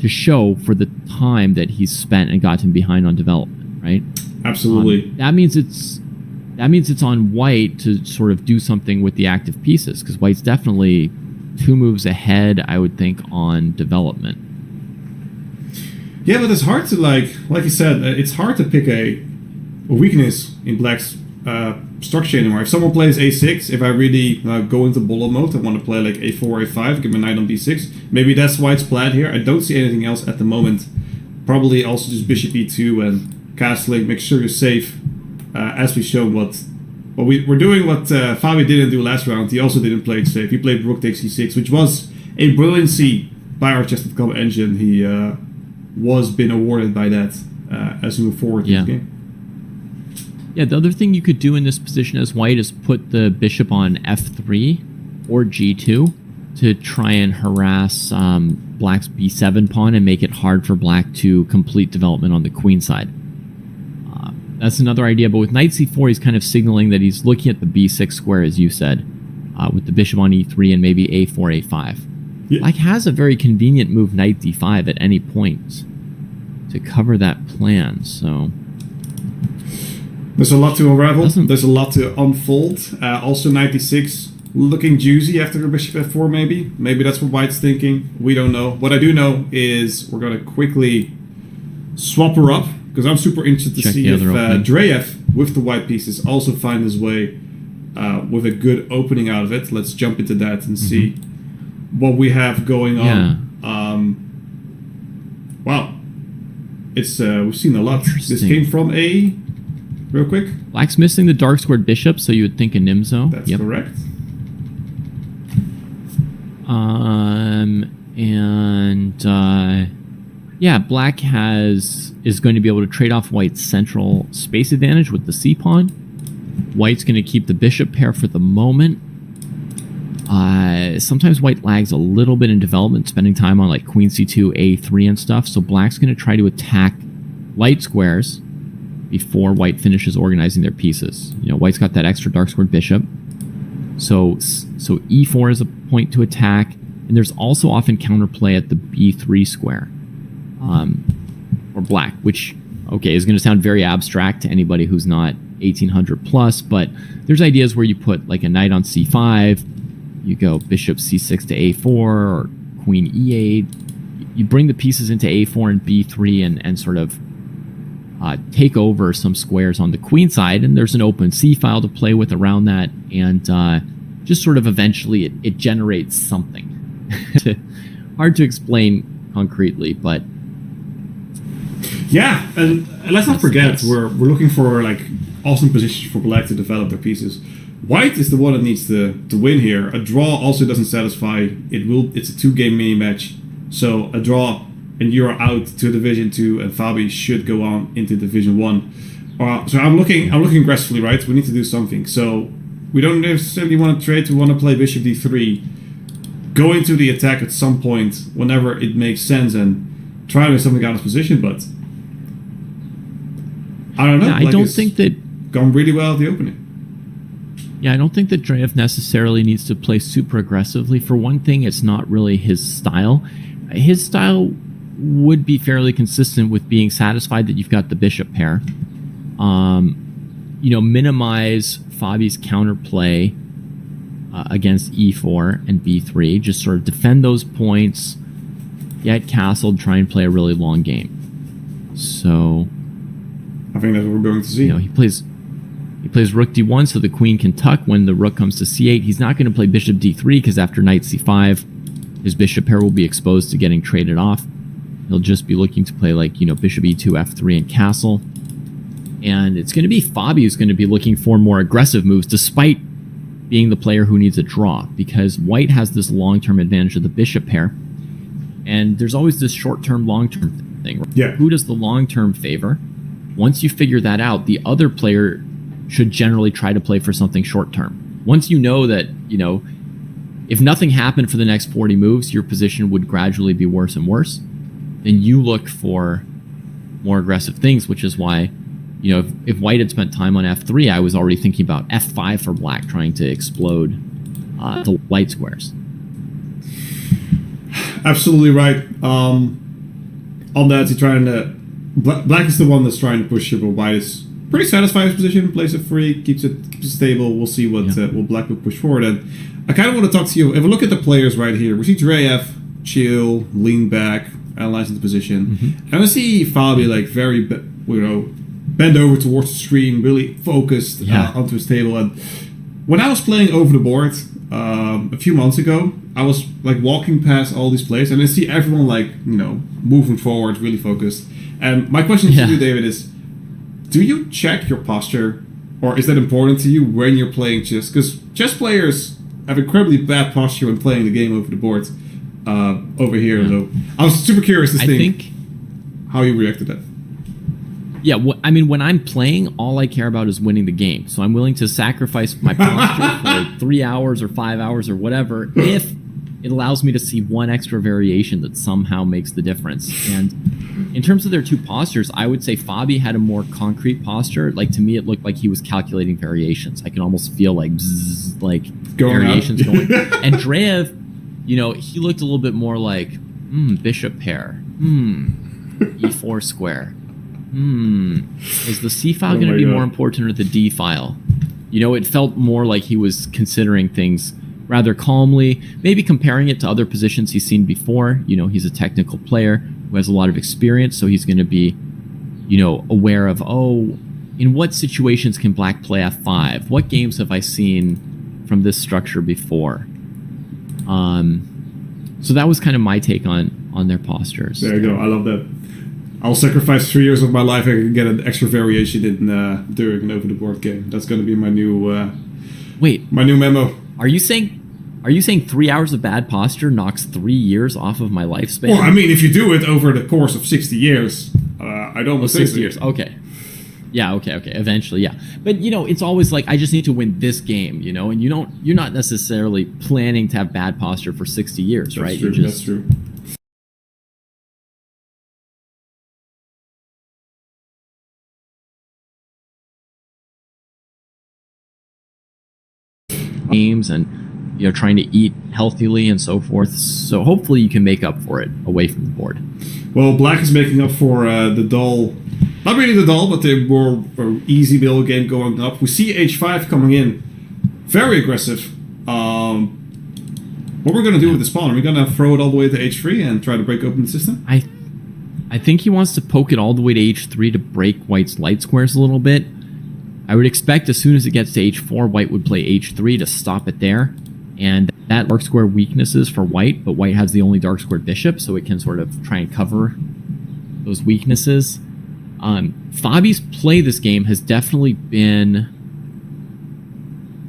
to show for the time that he's spent and got him behind on development, right? Absolutely. That means it's on white to sort of do something with the active pieces, because white's definitely 2 moves ahead, I would think, on development. Yeah, but it's hard to, like you said, it's hard to pick a weakness in black's structure anymore. If someone plays A6, if I really go into bullet mode, I want to play like A4, A5, get my knight on B6. Maybe that's why it's plan here. I don't see anything else at the moment. Probably also just bishop E2 and castling. Make sure you're safe. As we showed what we're doing, what Fabi didn't do last round. He also didn't play it safe. He played rook takes C6, which was a brilliancy by our chess.com engine. He was been awarded by that as we move forward in this game. Yeah, the other thing you could do in this position as white is put the bishop on F3 or G2 to try and harass black's B7 pawn and make it hard for black to complete development on the queen side. That's another idea, but with knight C4, he's kind of signaling that he's looking at the B6 square, as you said, with the bishop on E3 and maybe A4, A5. Yeah. Black has a very convenient move, knight D5, at any point to cover that plan, so... There's a lot to unravel. There's a lot to unfold. Also, knight d6 looking juicy after the bishop f4, maybe. Maybe that's what white's thinking. We don't know. What I do know is we're going to quickly swap her up, because I'm super interested to see if Dreyev, with the white pieces, also find his way with a good opening out of it. Let's jump into that and see what we have going on. Wow. It's we've seen a lot. This came from a... Real quick. Black's missing the dark squared bishop, so you would think a Nimzo. That's correct. Yeah, black is going to be able to trade off white's central space advantage with the C pawn. White's going to keep the bishop pair for the moment. Sometimes white lags a little bit in development, spending time on like queen C2, A3 and stuff. So black's going to try to attack light squares before white finishes organizing their pieces. White's got that extra dark squared bishop. So e4 is a point to attack, and there's also often counterplay at the b3 square, or black, which, okay, is going to sound very abstract to anybody who's not 1800 plus, but there's ideas where you put like a knight on c5, you go bishop c6 to a4, or queen e8, you bring the pieces into a4 and b3 and sort of take over some squares on the queen side, and there's an open c file to play with around that, and just sort of eventually it generates something. Hard to explain concretely, but yeah, and let's not forget we're looking for like awesome positions for black to develop their pieces. White is the one that needs to win here. A draw also doesn't satisfy. It's a 2-game mini match, so a draw and you're out to Division 2, and Fabi should go on into Division 1. So I'm looking aggressively, right? We need to do something. So we don't necessarily want to trade. We want to play Bishop D3, go into the attack at some point whenever it makes sense, and try to do something out of position. But I don't know. Yeah, I don't think that gone really well at the opening. Yeah, I don't think that Dreyev necessarily needs to play super aggressively. For one thing, it's not really his style. His style would be fairly consistent with being satisfied that you've got the bishop pair. Minimize Fabi's counterplay against e4 and b3. Just sort of defend those points, get castled, try and play a really long game. So I think that's what we're going to see. He plays rook d1 so the queen can tuck when the rook comes to c8. He's not going to play bishop d3 because after knight c5, his bishop pair will be exposed to getting traded off. He'll just be looking to play like, bishop e2, f3, and castle. And it's going to be Fabi who's going to be looking for more aggressive moves, despite being the player who needs a draw, because white has this long-term advantage of the bishop pair. And there's always this short-term, long-term thing. Right? Yeah. Who does the long-term favor? Once you figure that out, the other player should generally try to play for something short-term. Once you know that, if nothing happened for the next 40 moves, your position would gradually be worse and worse. Then you look for more aggressive things, which is why, if white had spent time on f3, I was already thinking about f5 for black, trying to explode the light squares. Absolutely right. On that, you're trying to... Black is the one that's trying to push here, but white is pretty satisfied with his position, plays it free, keeps it stable. We'll see what black will push forward. And I kind of want to talk to you. If we look at the players right here, we see Dreyev chill, lean back, analyzing the position. Mm-hmm. And I see Fabi like very, bend over towards the screen, really focused onto his table. And when I was playing over the board a few months ago, I was like walking past all these players, and I see everyone like moving forward, really focused. And my question to you, David, is: do you check your posture, or is that important to you when you're playing chess? Because chess players have incredibly bad posture when playing the game over the board. Over here, so I was super curious to think how you reacted to that. Yeah, when I'm playing, all I care about is winning the game. So I'm willing to sacrifice my posture for 3 hours or 5 hours or whatever if it allows me to see one extra variation that somehow makes the difference. And in terms of their two postures, I would say Fabi had a more concrete posture. Like, to me, it looked like he was calculating variations. I can almost feel like bzzz, like variations going. And Dreyev, he looked a little bit more like, bishop pair, e4 square. Is the C file going to be more important or the D file? It felt more like he was considering things rather calmly, maybe comparing it to other positions he's seen before. He's a technical player who has a lot of experience, so he's going to be, aware of, in what situations can black play f5? What games have I seen from this structure before? So that was kind of my take on their postures. There you go. I love that. I'll sacrifice 3 years of my life. I can get an extra variation in during an over the board game. That's going to be my new my new memo. Are you saying 3 hours of bad posture knocks 3 years off of my lifespan? Well, I mean, if you do it over the course of 60 years, I don't know. 60 years. Okay. Yeah. Okay. Eventually, yeah. But it's always like, I just need to win this game. And you're not necessarily planning to have bad posture for 60 years, right? True. That's true. games and trying to eat healthily and so forth. So hopefully you can make up for it away from the board. Well, black is making up for the dull, not really the dull, but the more easy middle game going up. We see h5 coming in, very aggressive. What we're going to do with this pawn? Are we going to throw it all the way to h3 and try to break open the system? I think he wants to poke it all the way to h3 to break white's light squares a little bit. I would expect as soon as it gets to h4, white would play h3 to stop it there. And that dark square weaknesses for white, but white has the only dark squared bishop, so it can sort of try and cover those weaknesses. Fabi's play this game has definitely been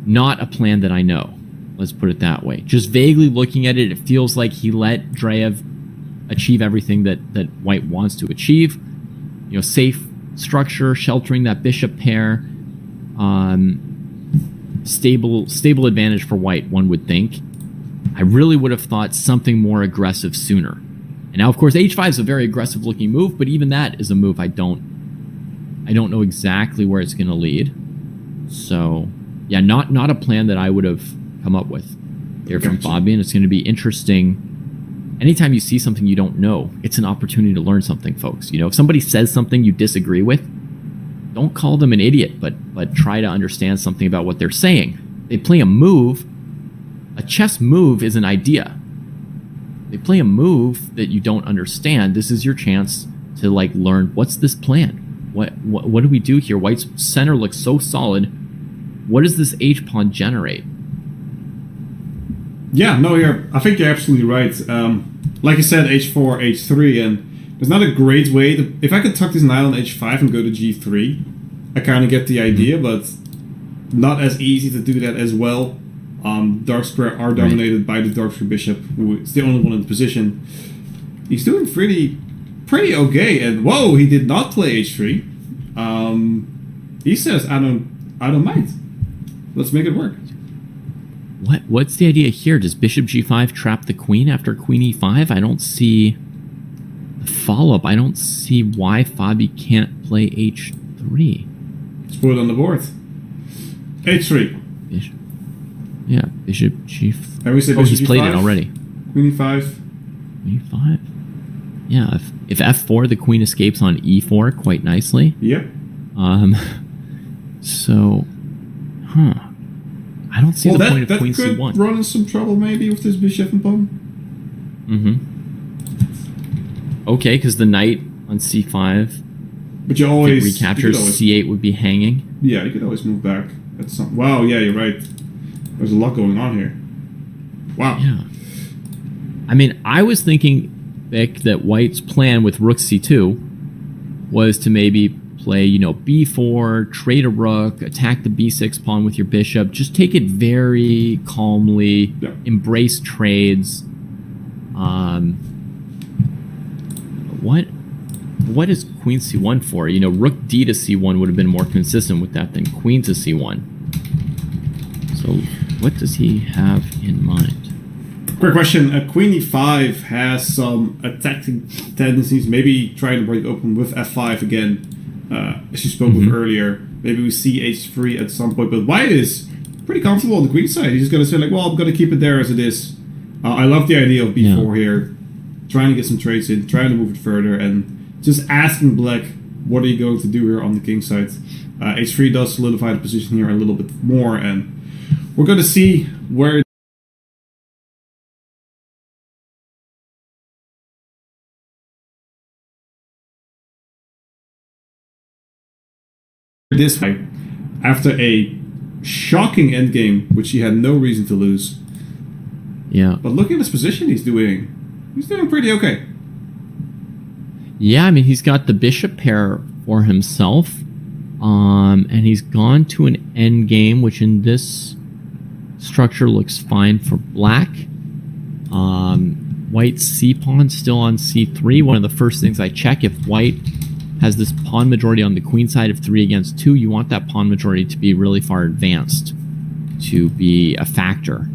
not a plan that I know. Let's put it that way. Just vaguely looking at it, it feels like he let Dreyev achieve everything that white wants to achieve. Safe structure, sheltering that bishop pair. Stable advantage for white, one would think. I really would have thought something more aggressive sooner. And now, of course, h5 is a very aggressive looking move, but even that is a move I don't know exactly where it's going to lead. So, yeah, not a plan that I would have come up with here from Fabian. It's going to be interesting. Anytime you see something you don't know, it's an opportunity to learn something, folks. If somebody says something you disagree with, don't call them an idiot, but try to understand something about what they're saying. They play a move. A chess move is an idea. They play a move that you don't understand. This is your chance to learn, what's this plan? What do we do here? White's center looks so solid. What does this h-pawn generate? Yeah, no, I think you're absolutely right. Like I said, h4, h3, and there's not a great way to... If I could tuck this knight on h5 and go to g3, I kind of get the idea, but not as easy to do that as well. Dark square are dominated by the dark square bishop, who is the only one in the position. He's doing pretty okay, and whoa, he did not play h3. He says, I don't mind. Let's make it work. What's the idea here? Does bishop g5 trap the queen after queen e5? I don't see the follow-up. I don't see why Fabi can't play h3. Let's put it on the board. h3. Bishop. Yeah, bishop g5. And we say bishop he's g5, played it already. Queen e5. Queen e5. Yeah, if f4, the queen escapes on e4 quite nicely. Yep. So, I don't see the point of queen c1. That could run into some trouble maybe with this bishop and pawn. Okay, because the knight on c5. But you always recaptures c8 would be hanging. Yeah, you could always move back. Wow, yeah, you're right. There's a lot going on here. Wow. Yeah. I mean, I was thinking, Vic, that white's plan with rook c2 was to maybe play, b4, trade a rook, attack the b6 pawn with your bishop. Just take it very calmly, embrace trades. What is queen c1 for? Rook d to c1 would have been more consistent with that than queen to c1. So what does he have in mind? Quick question. Queen e5 has some attacking tendencies, maybe trying to break open with f5 again, as you spoke with earlier. Maybe we see h3 at some point, but white is pretty comfortable on the queen side. He's just going to say, I'm going to keep it there as it is. I love the idea of b4 here, trying to get some trades in, trying to move it further, and just asking black, what are you going to do here on the king side? h3 does solidify the position here a little bit more, and we're going to see where this fight, after a shocking endgame, which he had no reason to lose. Yeah. But look at his position he's doing pretty okay. Yeah, I mean, he's got the bishop pair for himself, and he's gone to an endgame, which in this structure looks fine for black. White's c-pawn still on c3. One of the first things I check, if white has this pawn majority on the queen side of 3 against 2, you want that pawn majority to be really far advanced to be a factor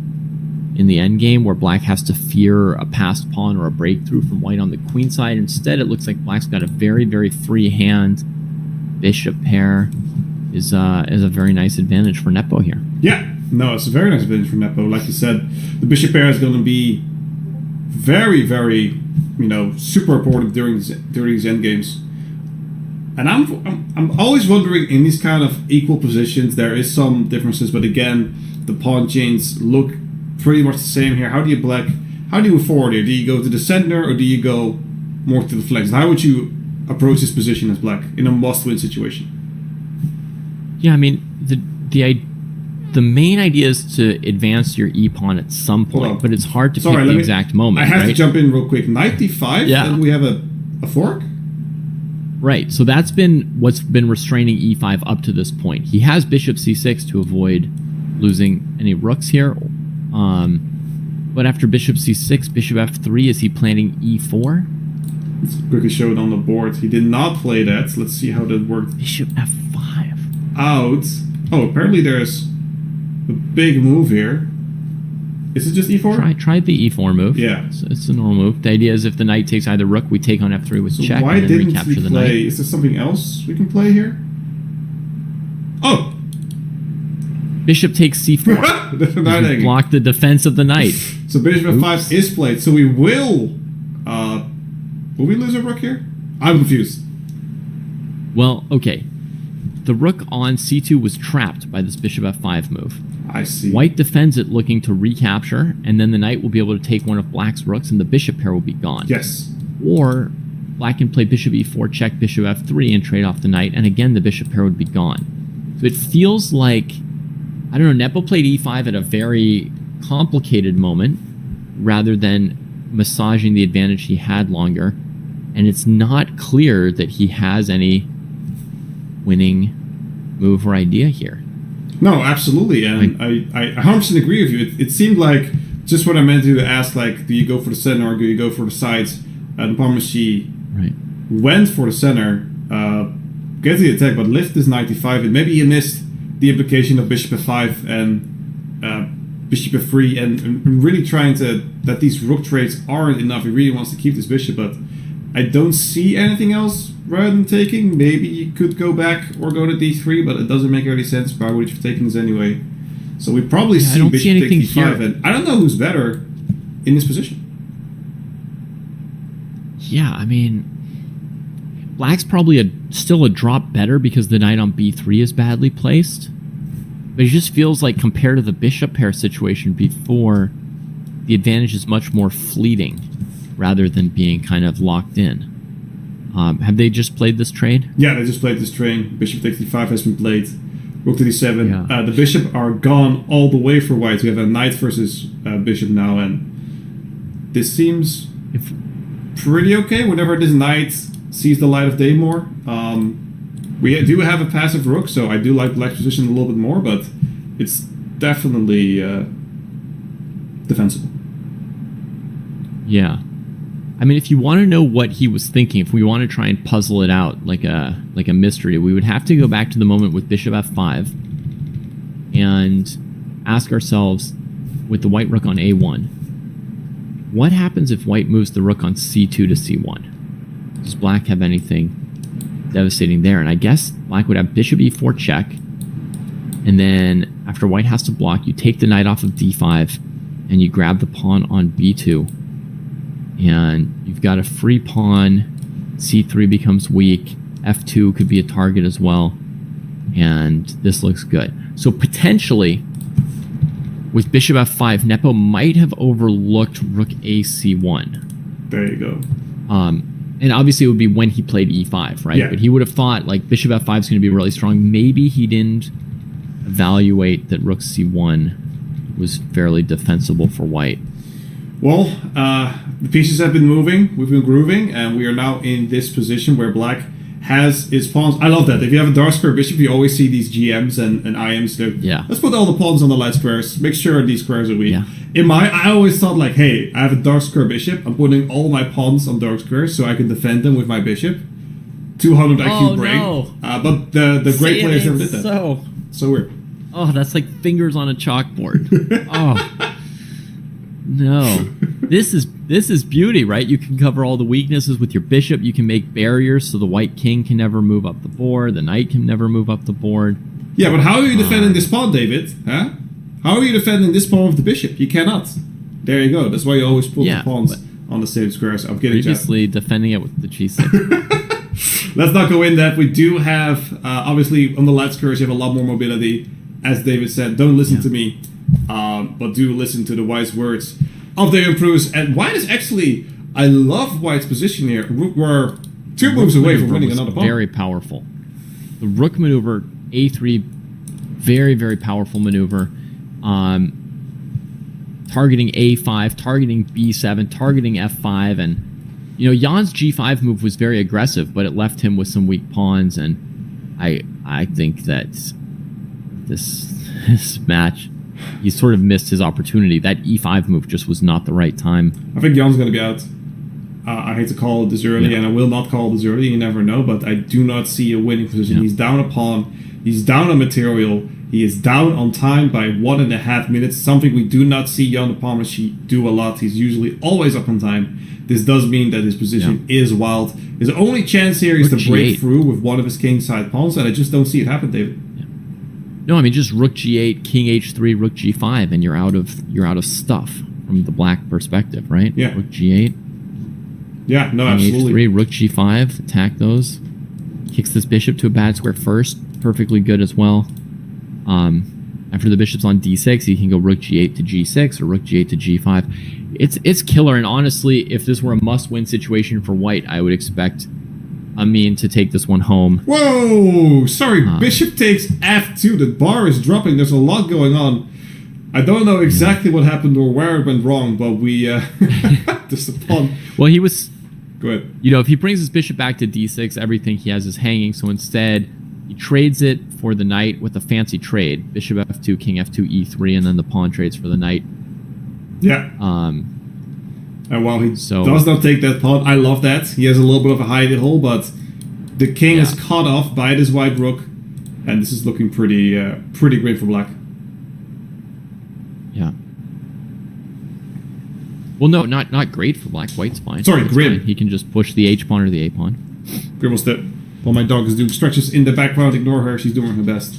in the endgame, where black has to fear a passed pawn or a breakthrough from white on the queen side. Instead, it looks like black's got a very, very free hand. Bishop pair is a very nice advantage for Nepo here. Yeah, No, it's a very nice advantage for Nepo. Like you said, the bishop pair is going to be very, very, super important during these endgames. And I'm always wondering, in these kind of equal positions, there is some differences, but again, the pawn chains look pretty much the same here. How do you move forward here? Do you go to the center, or do you go more to the flanks? How would you approach this position as black in a must-win situation? Yeah, I mean, the main idea is to advance your e-pawn at some point, but it's hard to pick the exact moment. I have to jump in real quick. Knight d5, and we have a fork? Right, so that's been what's been restraining e5 up to this point. He has bishop c6 to avoid losing any rooks here. But after bishop c6, bishop f3, is he planning e4? Let's quickly show it on the board. He did not play that. So let's see how that worked. Bishop f5. Out. Oh, apparently there's a big move here. Is it just e4? Try the e4 move. Yeah. It's a normal move. The idea is if the knight takes either rook, we take on f3 with check why and then didn't recapture he the play? knight. Is there something else we can play here? Oh! Bishop takes c4. Block the defense of the knight. So bishop f5 is played. So we will we lose a rook here? I'm confused. Well, okay. The rook on c2 was trapped by this bishop f5 move. I see. White defends it looking to recapture, and then the knight will be able to take one of black's rooks, and the bishop pair will be gone. Yes. Or black can play bishop e4, check bishop f3, and trade off the knight, and again the bishop pair would be gone. So it feels like, I don't know, Nepo played e5 at a very complicated moment, rather than massaging the advantage he had longer, and it's not clear that he has any winning move or idea here. No, absolutely, and I 100% agree with you. It seemed like just what I meant to ask, like, do you go for the center or do you go for the sides? The problem is she went for the center, get the attack, but lift this knight d5, and maybe he missed the implication of bishop f5 and bishop f3, and really trying to, that these rook trades aren't enough. He really wants to keep this bishop, but I don't see anything else rather than taking. Maybe you could go back or go to d3, but it doesn't make any sense. Why would you have taken this anyway? So we probably see bishop take d5, and I don't know who's better in this position. Yeah, I mean, black's probably still a drop better because the knight on b3 is badly placed. But it just feels like, compared to the bishop pair situation before, the advantage is much more fleeting rather than being kind of locked in. Have they just played this trade? Yeah, they just played this trade. Bishop takes d5 has been played. Rook to d7. Yeah. The bishop are gone all the way for white. We have a knight versus bishop now, and this seems pretty okay. Whenever this knight sees the light of day more, we do have a passive rook, so I do like black's position a little bit more, but it's definitely defensible. Yeah. I mean, if you want to know what he was thinking, if we want to try and puzzle it out like a mystery, we would have to go back to the moment with bishop f5 and ask ourselves, with the white rook on a1, what happens if white moves the rook on c2 to c1? Does black have anything devastating there? And I guess black would have bishop e4 check, and then after white has to block, you take the knight off of d5 and you grab the pawn on b2. And you've got a free pawn, c3 becomes weak, f2 could be a target as well, and this looks good. So potentially, with bishop f5, Nepo might have overlooked rook a c1. There you go. And obviously it would be when he played e5, right? Yeah. But he would have thought, like, bishop f5 is going to be really strong. Maybe he didn't evaluate that rook c1 was fairly defensible for white. Well, the pieces have been moving, we've been grooving, and we are now in this position where black has his pawns. I love that. If you have a dark square bishop, you always see these GMs and IMs there. Yeah. Let's put all the pawns on the light squares. Make sure these squares are weak. Yeah. I always thought, like, hey, I have a dark square bishop. I'm putting all my pawns on dark squares so I can defend them with my bishop. 200 IQ break. No. But the great players never did that. So weird. Oh, that's like fingers on a chalkboard. Oh. No, this is beauty, right? You can cover all the weaknesses with your bishop. You can make barriers so the white king can never move up the board. The knight can never move up the board. Yeah, but how are you defending this pawn, David? Huh? How are you defending this pawn with the bishop? You cannot. There you go. That's why you always put the pawns on the same squares. I'm kidding, previously defending it with the g6. Let's not go in that. We do have, obviously, on the light squares, you have a lot more mobility. As David said, don't listen to me, but do listen to the wise words of the improves. And white is actually, I love white's position here. We're 2 moves away from winning another pawn. Very powerful. The rook maneuver, a3, very, very powerful maneuver. Targeting a5, targeting b7, targeting f5, and Jan's g5 move was very aggressive, but it left him with some weak pawns, and I think that this match, he sort of missed his opportunity. That e5 move just was not the right time. I think Jan's going to be out. I hate to call it this early, and I will not call it this early. You never know, but I do not see a winning position. He's down a pawn. He's down on material. He is down on time by 1.5 minutes, something we do not see Jan de Palmacy do a lot. He's usually always up on time. This does mean that his position is wild. His only chance here is to break through with one of his kingside pawns, and I just don't see it happen, David. No, I mean just rook g8, king h3, rook g5, and you're out of stuff from the black perspective, right? Yeah. Rook g8. Yeah, no, king absolutely. h3, rook g5, attack those. Kicks this bishop to a bad square first. Perfectly good as well. After the bishop's on d6, you can go rook g8 to g6 or rook g8 to g5. It's killer, and honestly, if this were a must-win situation for white, I would expect Amin to take this one home. Whoa! Sorry, bishop takes f2. The bar is dropping. There's a lot going on. I don't know exactly what happened or where it went wrong, but we just a pawn. Well, he was. Go ahead. If he brings his bishop back to d6, everything he has is hanging. So instead, he trades it for the knight with a fancy trade: bishop f2, king f2, e3, and then the pawn trades for the knight. Yeah. And while he does not take that pawn, I love that. He has a little bit of a hidey hole, but the king is cut off by this white rook, and this is looking pretty great for black. Yeah. Well, no, not great for black. White's fine. Sorry, grim. He can just push the h pawn or the a pawn. Grim was that. While my dog is doing stretches in the background, ignore her. She's doing her best,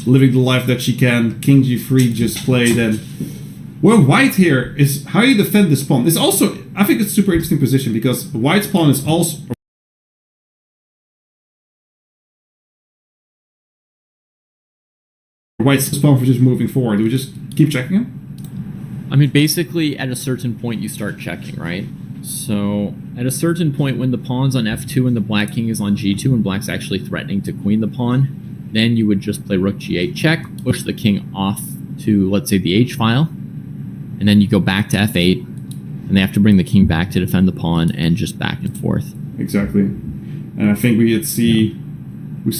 living the life that she can. King g3 just played, and well, white here is how you defend this pawn. It's also, I think it's a super interesting position because white's pawn is also white's pawn for just moving forward. Do we just keep checking him? I mean, basically, at a certain point, you start checking, right? So, at a certain point, when the pawn's on f2 and the black king is on g2 and black's actually threatening to queen the pawn, then you would just play rook g8 check, push the king off to, let's say, the h file, and then you go back to f8, and they have to bring the king back to defend the pawn, and just back and forth. Exactly. And I think we see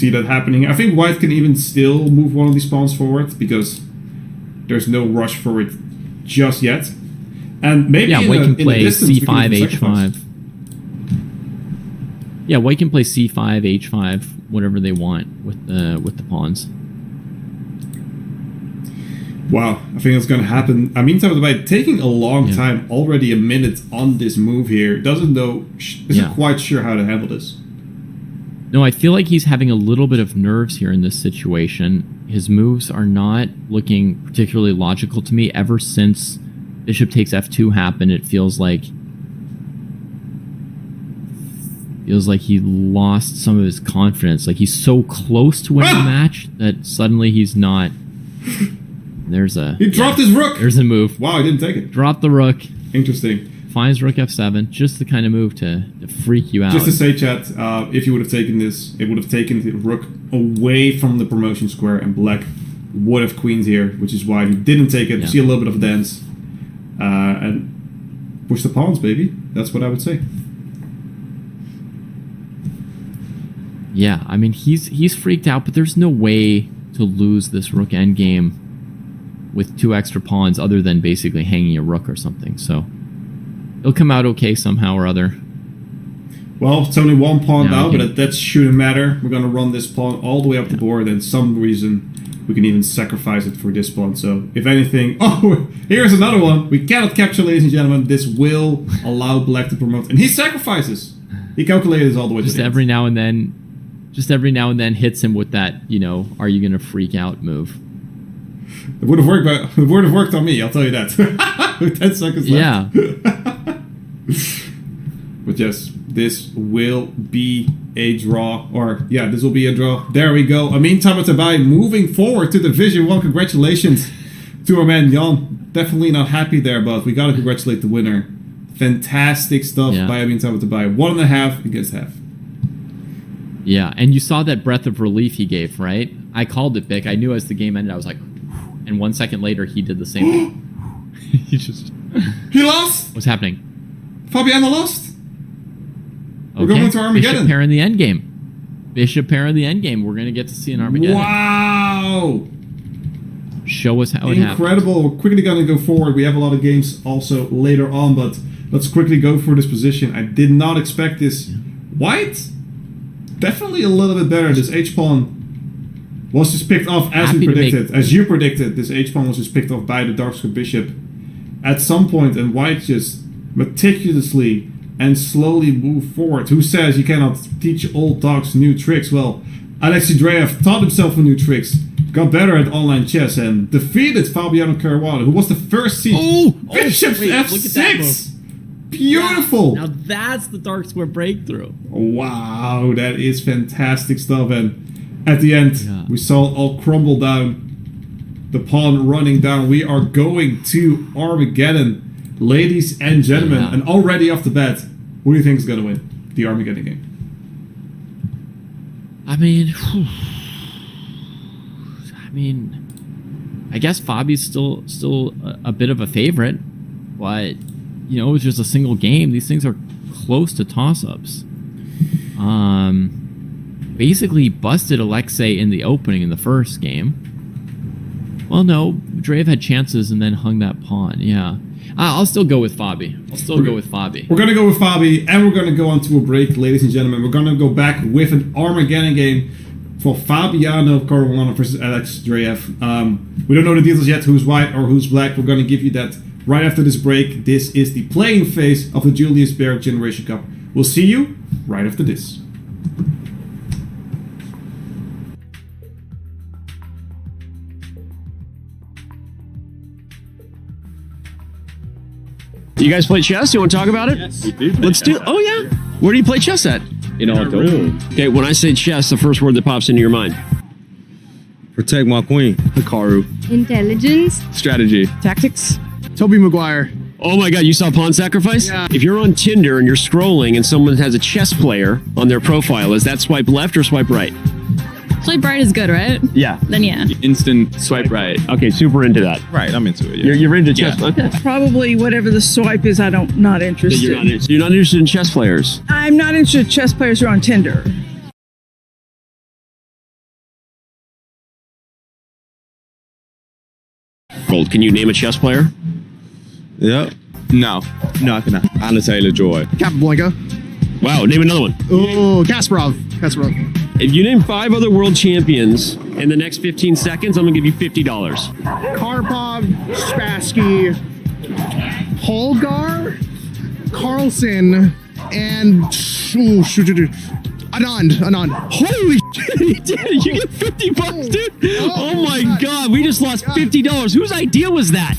that happening. I think white can even still move one of these pawns forward because there's no rush for it just yet. And maybe white can play c5, h5. Yeah, white can play c5, h5, whatever they want with the pawns. Wow, I think it's going to happen. I mean, by taking a long time, already a minute on this move here, isn't quite sure how to handle this. No, I feel like he's having a little bit of nerves here in this situation. His moves are not looking particularly logical to me. Ever since bishop takes f2 happened, it feels like he lost some of his confidence. Like he's so close to winning the match that suddenly he's not. He dropped his rook. There's a move. Wow, I didn't take it. Drop the rook. Interesting. Finds rook f7. Just the kind of move to freak you out. Just to say, chat, if you would have taken this, it would have taken the rook away from the promotion square, and black would have queened here, which is why he didn't take it. You see a little bit of a dance. And push the pawns, baby. That's what I would say. Yeah, I mean, he's freaked out, but there's no way to lose this rook endgame with 2 extra pawns other than basically hanging a rook or something. So it'll come out okay somehow or other. Well, it's only 1 pawn now, but that shouldn't matter. We're going to run this pawn all the way up the board, and some reason we can even sacrifice it for this pawn. So, if anything... Oh, here's another one. We cannot capture, ladies and gentlemen. This will allow black to promote. And he sacrifices. He calculated this all the way to the Just every now and then hits him with that, are you going to freak out move. It would have worked, but it would have worked on me. I'll tell you that. With 10 seconds left. Yeah. But yes, this will be a draw. Or yeah, this will be a draw. There we go. Amin Tabatabai moving forward to Division 1. Congratulations to our man Jan. Definitely not happy there, but we gotta congratulate the winner. Fantastic stuff by Amin Tabatabai. 1.5 against half. Yeah, and you saw that breath of relief he gave, right? I called it, Vic. I knew as the game ended, I was like, and 1 second later, he did the same thing. He lost? What's happening? Fabiano lost? Okay. We're going to Armageddon. Bishop pair in the end game. Bishop pair in the end game. We're going to get to see an Armageddon. Wow! Show us how it happened. Incredible. We're quickly going to go forward. We have a lot of games also later on, but let's quickly go for this position. I did not expect this. White? Definitely a little bit better. This H-pawn was just picked off as we predicted. As you predicted, this H-pawn was just picked off by the dark square bishop at some point, and White just meticulously and slowly moved forward. Who says you cannot teach old dogs new tricks? Well, Alexei Dreyev taught himself new tricks, got better at online chess, and defeated Fabiano Caruana, who was the first seed. Bishop F6! Beautiful! Yeah. Now that's the dark square breakthrough. Wow, that is fantastic stuff. And at the end, we saw it all crumble down. The pawn running down. We are going to Armageddon. Ladies and gentlemen, and already off the bat, who do you think is going to win the Armageddon game? I mean, I guess Fabi's still a bit of a favorite, but you know, it's just a single game. These things are close to toss-ups. Basically busted Alexei in the opening in the first game. Well, no, Dreyev had chances and then hung that pawn. Yeah. I'll still go with Fabi. We're going to go with Fabi, and we're going to go on to a break, ladies and gentlemen. We're going to go back with an Armageddon game for Fabiano Caruana versus Alex Dreyev. We don't know the details yet, who's white or who's black. We're going to give you that right after this break. This is the playing phase of the Julius BAER Generation Cup. We'll see you right after this. You guys play chess? You want to talk about it? Yes, we do. Let's do. Oh yeah. Where do you play chess at? In our room. Okay, when I say chess, the first word that pops into your mind. Protect my queen. Hikaru. Intelligence. Strategy. Tactics. Toby Maguire. Oh my god, you saw Pawn Sacrifice? Yeah. If you're on Tinder and you're scrolling and someone has a chess player on their profile, is that swipe left or swipe right? Swipe right is good, right? Yeah. Then yeah. Instant swipe right. Okay, super into that. Right, I'm into it. Yeah. You're into chess. Yeah. Okay. Probably whatever the swipe is, not interested. You're not interested in chess players? I'm not interested in chess players who are on Tinder. Gold, can you name a chess player? Yep. No, not gonna. Anna Taylor-Joy. Capablanca. Wow, name another one. Oh, Kasparov. If you name 5 other world champions in the next 15 seconds, I'm gonna give you $50. Karpov, Spassky, Holgar, Carlson, and Anand. Holy shit, he did! You get $50, dude! Oh my god, we just lost $50. Whose idea was that?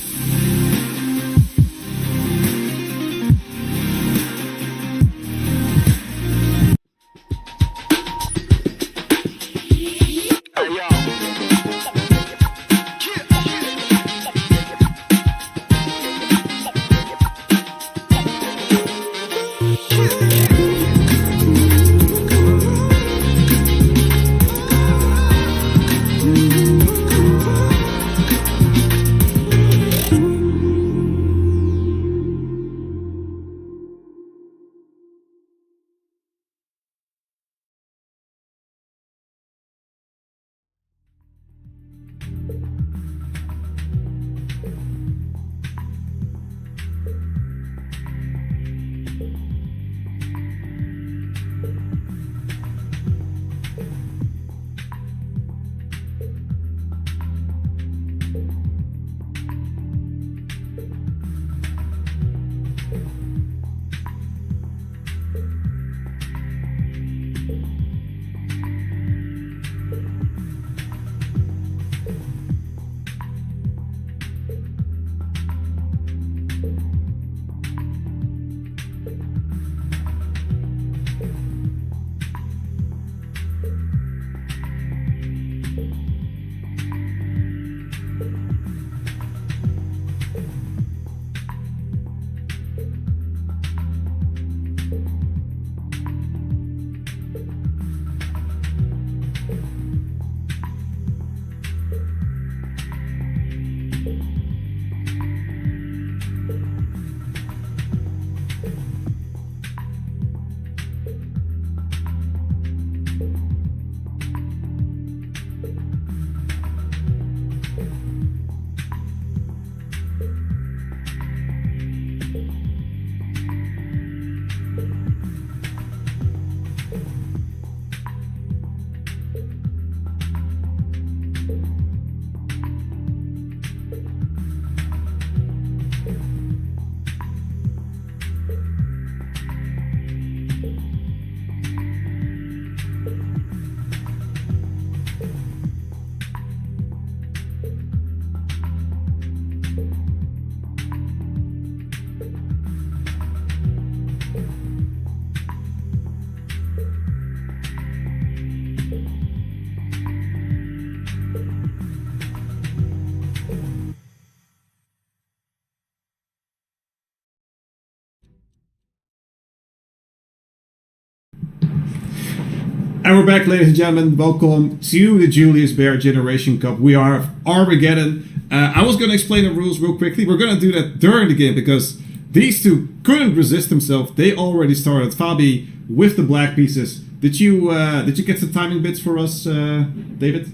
And we're back, ladies and gentlemen. Welcome to the Julius BAER Generation Cup. We are Armageddon. I was going to explain the rules real quickly. We're going to do that during the game because these two couldn't resist themselves. They already started. Fabi with the black pieces. Did you get some timing bits for us, David?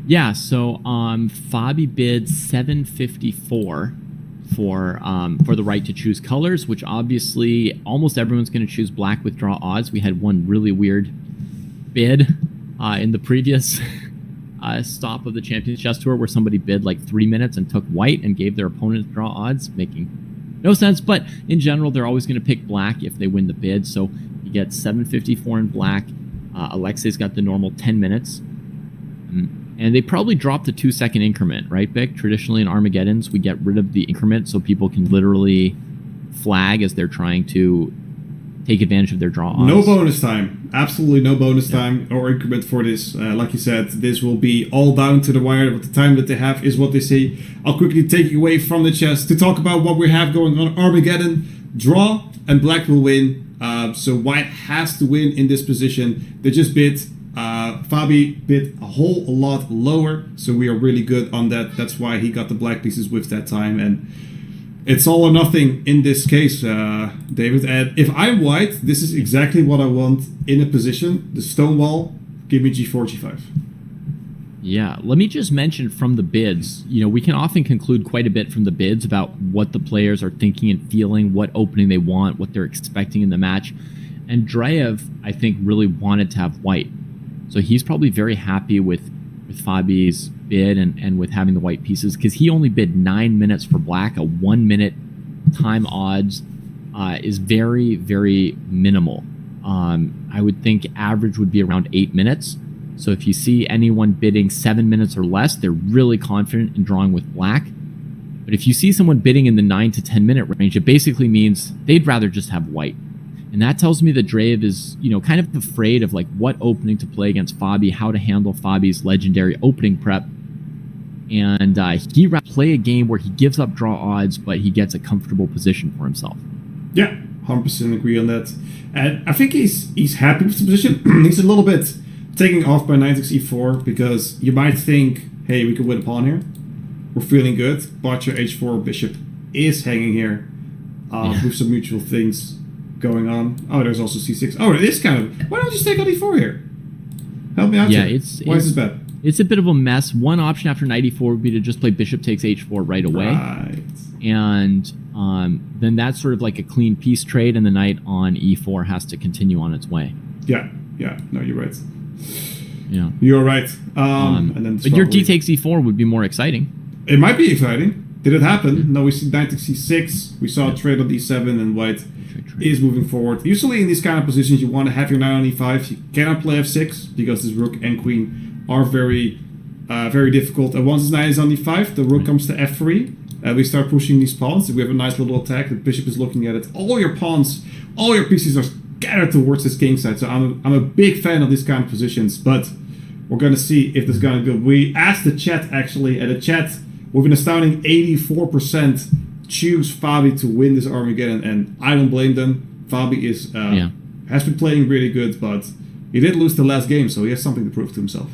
Yeah. So Fabi bid 754 for the right to choose colors, which obviously almost everyone's going to choose black with draw odds. We had one really weird bid in the previous stop of the Champions Chess Tour where somebody bid like 3 minutes and took white and gave their opponent draw odds, making no sense. But in general, they're always going to pick black if they win the bid. So you get 754 in black. Alexei's got the normal 10 minutes. And they probably dropped the 2-second increment, right, Vic? Traditionally in Armageddons, we get rid of the increment so people can literally flag as they're trying to take advantage of their draw odds. No bonus time. Absolutely no bonus time or increment for this. Like you said, this will be all down to the wire, but the time that they have is what they say. I'll quickly take you away from the chess to talk about what we have going on. Armageddon, draw, and black will win. So white has to win in this position. They just bid. Fabi bid a whole lot lower, so we are really good on that. That's why he got the black pieces with that time, and it's all or nothing in this case, David. And if I'm white, this is exactly what I want in a position. The stone wall, give me g4, g5. Yeah, let me just mention from the bids, we can often conclude quite a bit from the bids about what the players are thinking and feeling, what opening they want, what they're expecting in the match. And Dreyev, I think, really wanted to have white. So he's probably very happy with Fabi's bid and with having the white pieces because he only bid 9 minutes for black. A 1 minute time odds is very, very minimal. I would think average would be around 8 minutes. So if you see anyone bidding 7 minutes or less, they're really confident in drawing with black. But if you see someone bidding in the 9 to 10 minute range, it basically means they'd rather just have white. And that tells me that Dreyev is, kind of afraid of like what opening to play against Fabi, how to handle Fabi's legendary opening prep. And he'd rather play a game where he gives up draw odds, but he gets a comfortable position for himself. Yeah, 100% agree on that. And I think he's happy with the position. He's a little bit taking off by knight takes e4 because you might think, hey, we could win a pawn here. We're feeling good, but your h4 bishop is hanging here with some mutual things going on. Oh, there's also c6. Oh, it is kind of... Why don't you just take on e4 here? Help me out here. Why is this bad? It's a bit of a mess. One option after knight e4 would be to just play bishop takes h4 right away. Right. And then that's sort of like a clean piece trade, and the knight on e4 has to continue on its way. Yeah. No, you're right. Yeah. You're right. And then but your d takes e4 would be more exciting. It might be exciting. Did it happen? No, we see knight takes c6. We saw a trade on d7, and white is moving forward. Usually in these kind of positions, you want to have your knight on e5. You cannot play f6 because this rook and queen are very difficult. And once this knight is on e5, the rook comes to f3. We start pushing these pawns. We have a nice little attack. The bishop is looking at it. All your pawns, all your pieces are scattered towards this king side. So I'm a big fan of these kind of positions. But we're going to see if this is going to go. We asked the chat actually, and the chat with an astounding 84% choose Fabi to win this Armageddon, and I don't blame them. Fabi has been playing really good, but he did lose the last game, so he has something to prove to himself.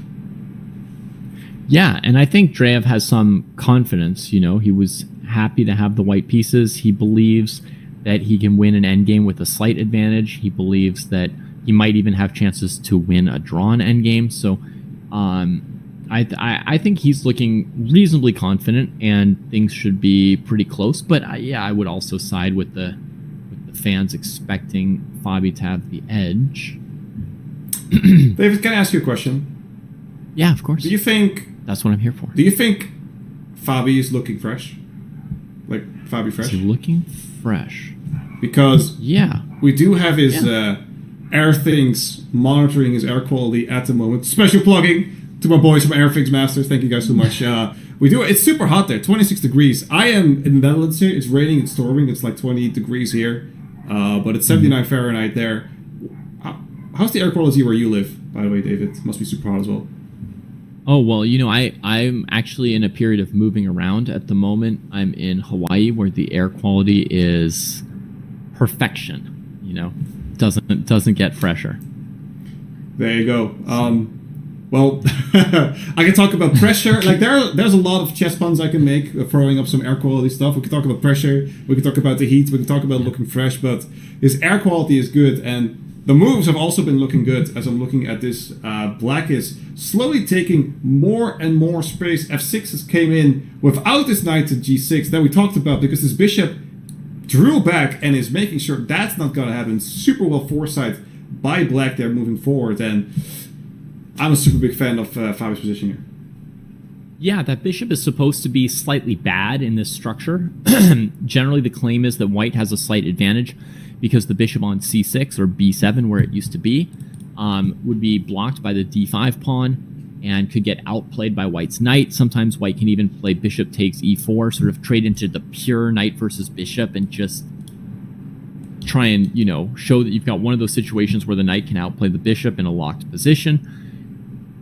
Yeah, and I think Dreyev has some confidence. He was happy to have the white pieces. He believes that he can win an endgame with a slight advantage. He believes that he might even have chances to win a drawn endgame. So I think he's looking reasonably confident, and things should be pretty close. But I would also side with the fans expecting Fabi to have the edge. David, can I ask you a question? Yeah, of course. Do you think that's what I'm here for? Do you think Fabi is looking fresh? Like Fabi fresh? Is he looking fresh? Because we do have his air things monitoring his air quality at the moment. Special plugging to my boys from Airfix Masters. Thank you guys so much. We do. It's super hot there, 26 degrees. I am in the Netherlands here. It's raining and storming. It's like 28 degrees here, but it's 79 Fahrenheit there. How's the air quality where you live, by the way, David? Must be super hot as well. Oh, well, I'm actually in a period of moving around at the moment. I'm in Hawaii, where the air quality is perfection. Doesn't get fresher. There you go. Well, I can talk about pressure. Like there's a lot of chess puns I can make, throwing up some air quality stuff. We can talk about pressure. We can talk about the heat. We can talk about looking fresh. But his air quality is good, and the moves have also been looking good. As I'm looking at this, Black is slowly taking more and more space. F6 came in without this knight to G6 that we talked about, because this bishop drew back and is making sure that's not going to happen. Super well foresight by Black there moving forward, and I'm a super big fan of Fabio's position here. Yeah, that bishop is supposed to be slightly bad in this structure. Generally, the claim is that white has a slight advantage because the bishop on c6 or b7, where it used to be, would be blocked by the d5 pawn and could get outplayed by white's knight. Sometimes white can even play bishop takes e4, sort of trade into the pure knight versus bishop and just try and, you know, show that you've got one of those situations where the knight can outplay the bishop in a locked position.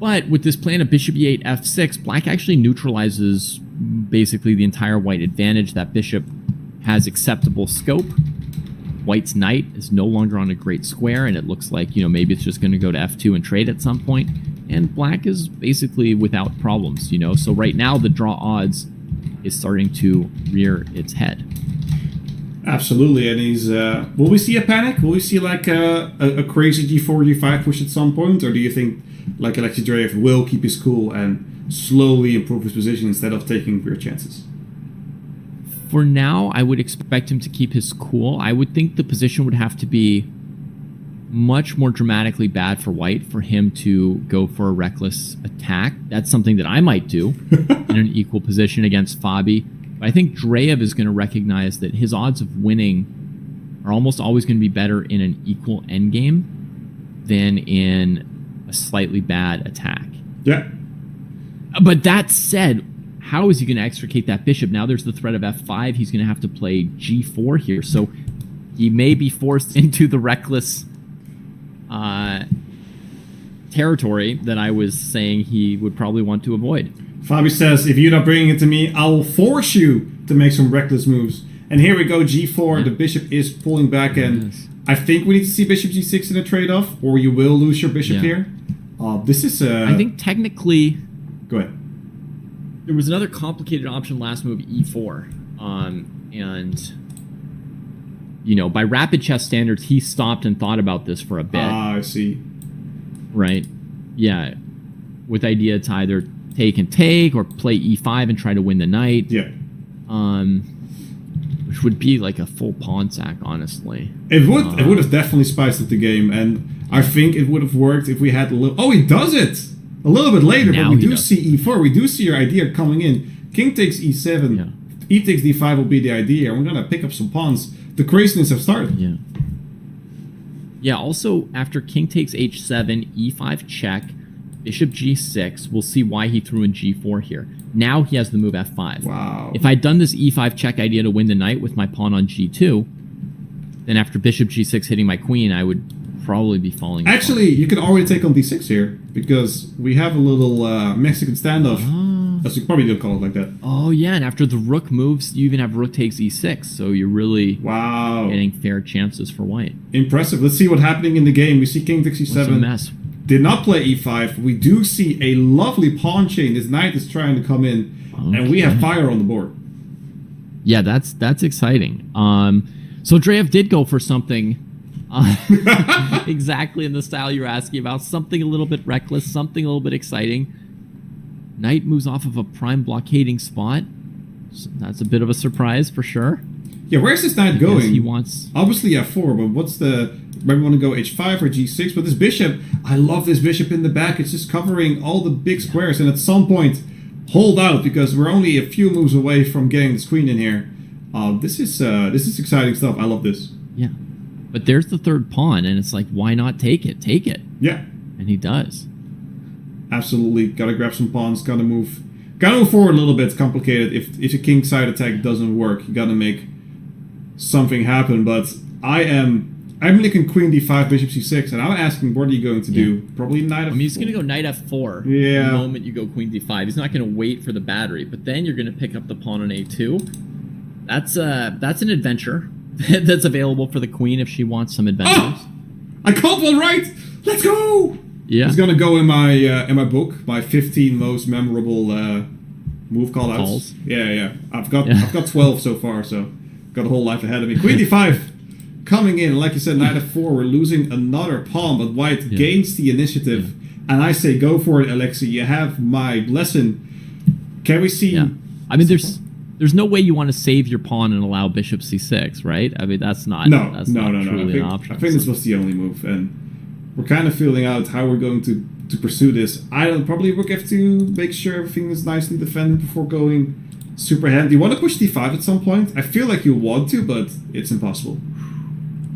But with this plan of bishop e8, f6, Black actually neutralizes basically the entire white advantage. That bishop has acceptable scope. White's knight is no longer on a great square, and it looks like, you know, maybe it's just going to go to f2 and trade at some point. And Black is basically without problems, you know. So right now, the draw odds is starting to rear its head. Absolutely, and he's. Will we see a panic? Will we see like a crazy g4, g5 push at some point, or do you think like Alexei Dreyev will keep his cool and slowly improve his position instead of taking real chances? For now, I would expect him to keep his cool. I would think the position would have to be much more dramatically bad for white for him to go for a reckless attack. That's something that I might do in an equal position against Fabi. But I think Dreyev is going to recognize that his odds of winning are almost always going to be better in an equal endgame than in a slightly bad attack. Yeah. But that said, how is he going to extricate that bishop? Now there's the threat of f5. He's going to have to play g4 here. So he may be forced into the reckless territory that I was saying he would probably want to avoid. Fabi says, if you're not bringing it to me, I will force you to make some reckless moves. And here we go, g4. Yeah. The bishop is pulling back, and I think we need to see bishop g6 in a trade-off, or you will lose your bishop here. This is... I think technically... Go ahead. There was another complicated option last move, e4. And, you know, by rapid chess standards, he stopped and thought about this for a bit. Ah, I see. Right. Yeah. With the idea to either take and take or play e5 and try to win the knight. Yeah. Which would be like a full pawn sack, honestly. It would have definitely spiced up the game, and I think it would have worked if we had a little... Oh, he does it! A little bit later, but we do see e4. We do see your idea coming in. King takes e7. Yeah. E takes d5 will be the idea. We're going to pick up some pawns. The craziness have started. Yeah. Yeah, also, after king takes h7, e5 check, bishop g6, we'll see why he threw in g4 here. Now he has the move f5. Wow. If I'd done this e5 check idea to win the knight with my pawn on g2, then after bishop g6 hitting my queen, I would probably be falling apart. Actually, you can already take on d6 here, because we have a little Mexican standoff. As you probably don't call it like that. Oh, yeah, and after the rook moves, you even have rook takes e6, so you're really getting fair chances for white. Impressive. Let's see what's happening in the game. We see king takes e7. What's a mess? Did not play e5. We do see a lovely pawn chain. This knight is trying to come in, and we have fire on the board. Yeah, that's exciting. So Dreyev did go for something exactly in the style you're asking about. Something a little bit reckless, something a little bit exciting. Knight moves off of a prime blockading spot. So that's a bit of a surprise for sure. Yeah, where's this knight going? He wants... Obviously f4, but what's the... Maybe we want to go h5 or g6, but this bishop, I love this bishop in the back. It's just covering all the big squares, and at some point, hold out, because we're only a few moves away from getting this queen in here. This is exciting stuff. I love this. Yeah. But there's the third pawn, and it's like, why not take it? Take it. Yeah. And he does. Absolutely. Gotta grab some pawns, gotta move forward a little bit. It's complicated. If a king side attack doesn't work, you gotta make something happen. But I'm looking queen d5, bishop c6, and I'm asking, what are you going to do? Probably knight f4. I mean, he's going to go knight f4 the moment you go queen d5. He's not going to wait for the battery, but then you're going to pick up the pawn on a2. That's an adventure that's available for the queen if she wants some adventures. Oh! I called one right! Let's go! Yeah. It's gonna go in my book, my 15 most memorable move callouts. Yeah. I've got 12 so far, so got a whole life ahead of me. Queen d5 coming in, like you said, knight f4. We're losing another pawn, but white gains the initiative, and I say go for it, Alexei. You have my blessing. Can we see? Yeah. I mean, there's no way you want to save your pawn and allow bishop c6, right? I mean, that's not no. truly an option. I think this was the only move, and we're kind of feeling out how we're going to pursue this. I don't probably rook f2, make sure everything is nicely defended before going super ahead. Do you want to push d5 at some point? I feel like you want to, but it's impossible.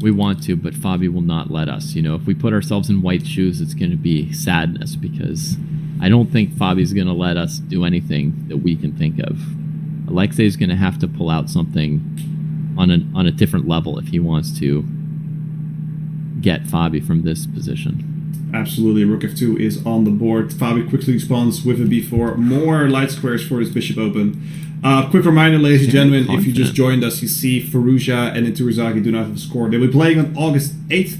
We want to, but Fabi will not let us. You know, if we put ourselves in white shoes, it's going to be sadness, because I don't think Fabi's going to let us do anything that we can think of. Alexei's going to have to pull out something on a different level if he wants to get Fabi from this position. Absolutely, rook f2 is on the board. Fabi quickly responds with a b4. More light squares for his bishop open. Quick reminder, ladies and gentlemen, if you just joined us, you see Faruja and Iturzagi do not have a score. They'll be playing on August 8th.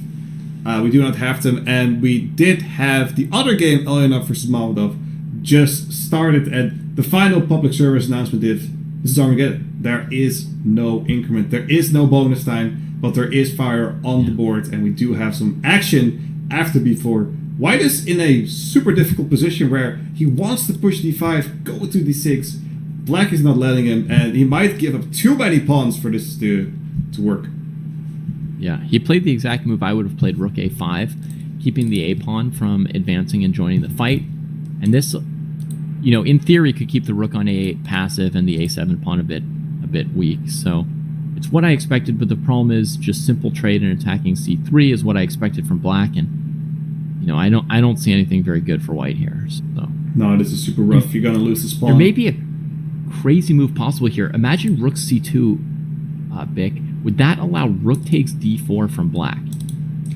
We do not have them, and we did have the other game, Elena versus Mamadov, just started, and the final public service announcement is, this is Armageddon. There is no increment, there is no bonus time, but there is fire on the board, and we do have some action after b4. White is in a super difficult position where he wants to push d5, go to d6. Black is not letting him, and he might give up too many pawns for this to work. Yeah, he played the exact move I would have played, rook a5, keeping the a pawn from advancing and joining the fight. And this, you know, in theory, could keep the rook on a8 passive and the a7 pawn a bit weak. So it's what I expected, but the problem is just simple trade and attacking c3 is what I expected from black, and you know, I don't see anything very good for white here. So no, this is super rough. You're gonna lose this pawn. There may be a crazy move possible here. Imagine rook c2, Bick. Would that allow rook takes d4 from black?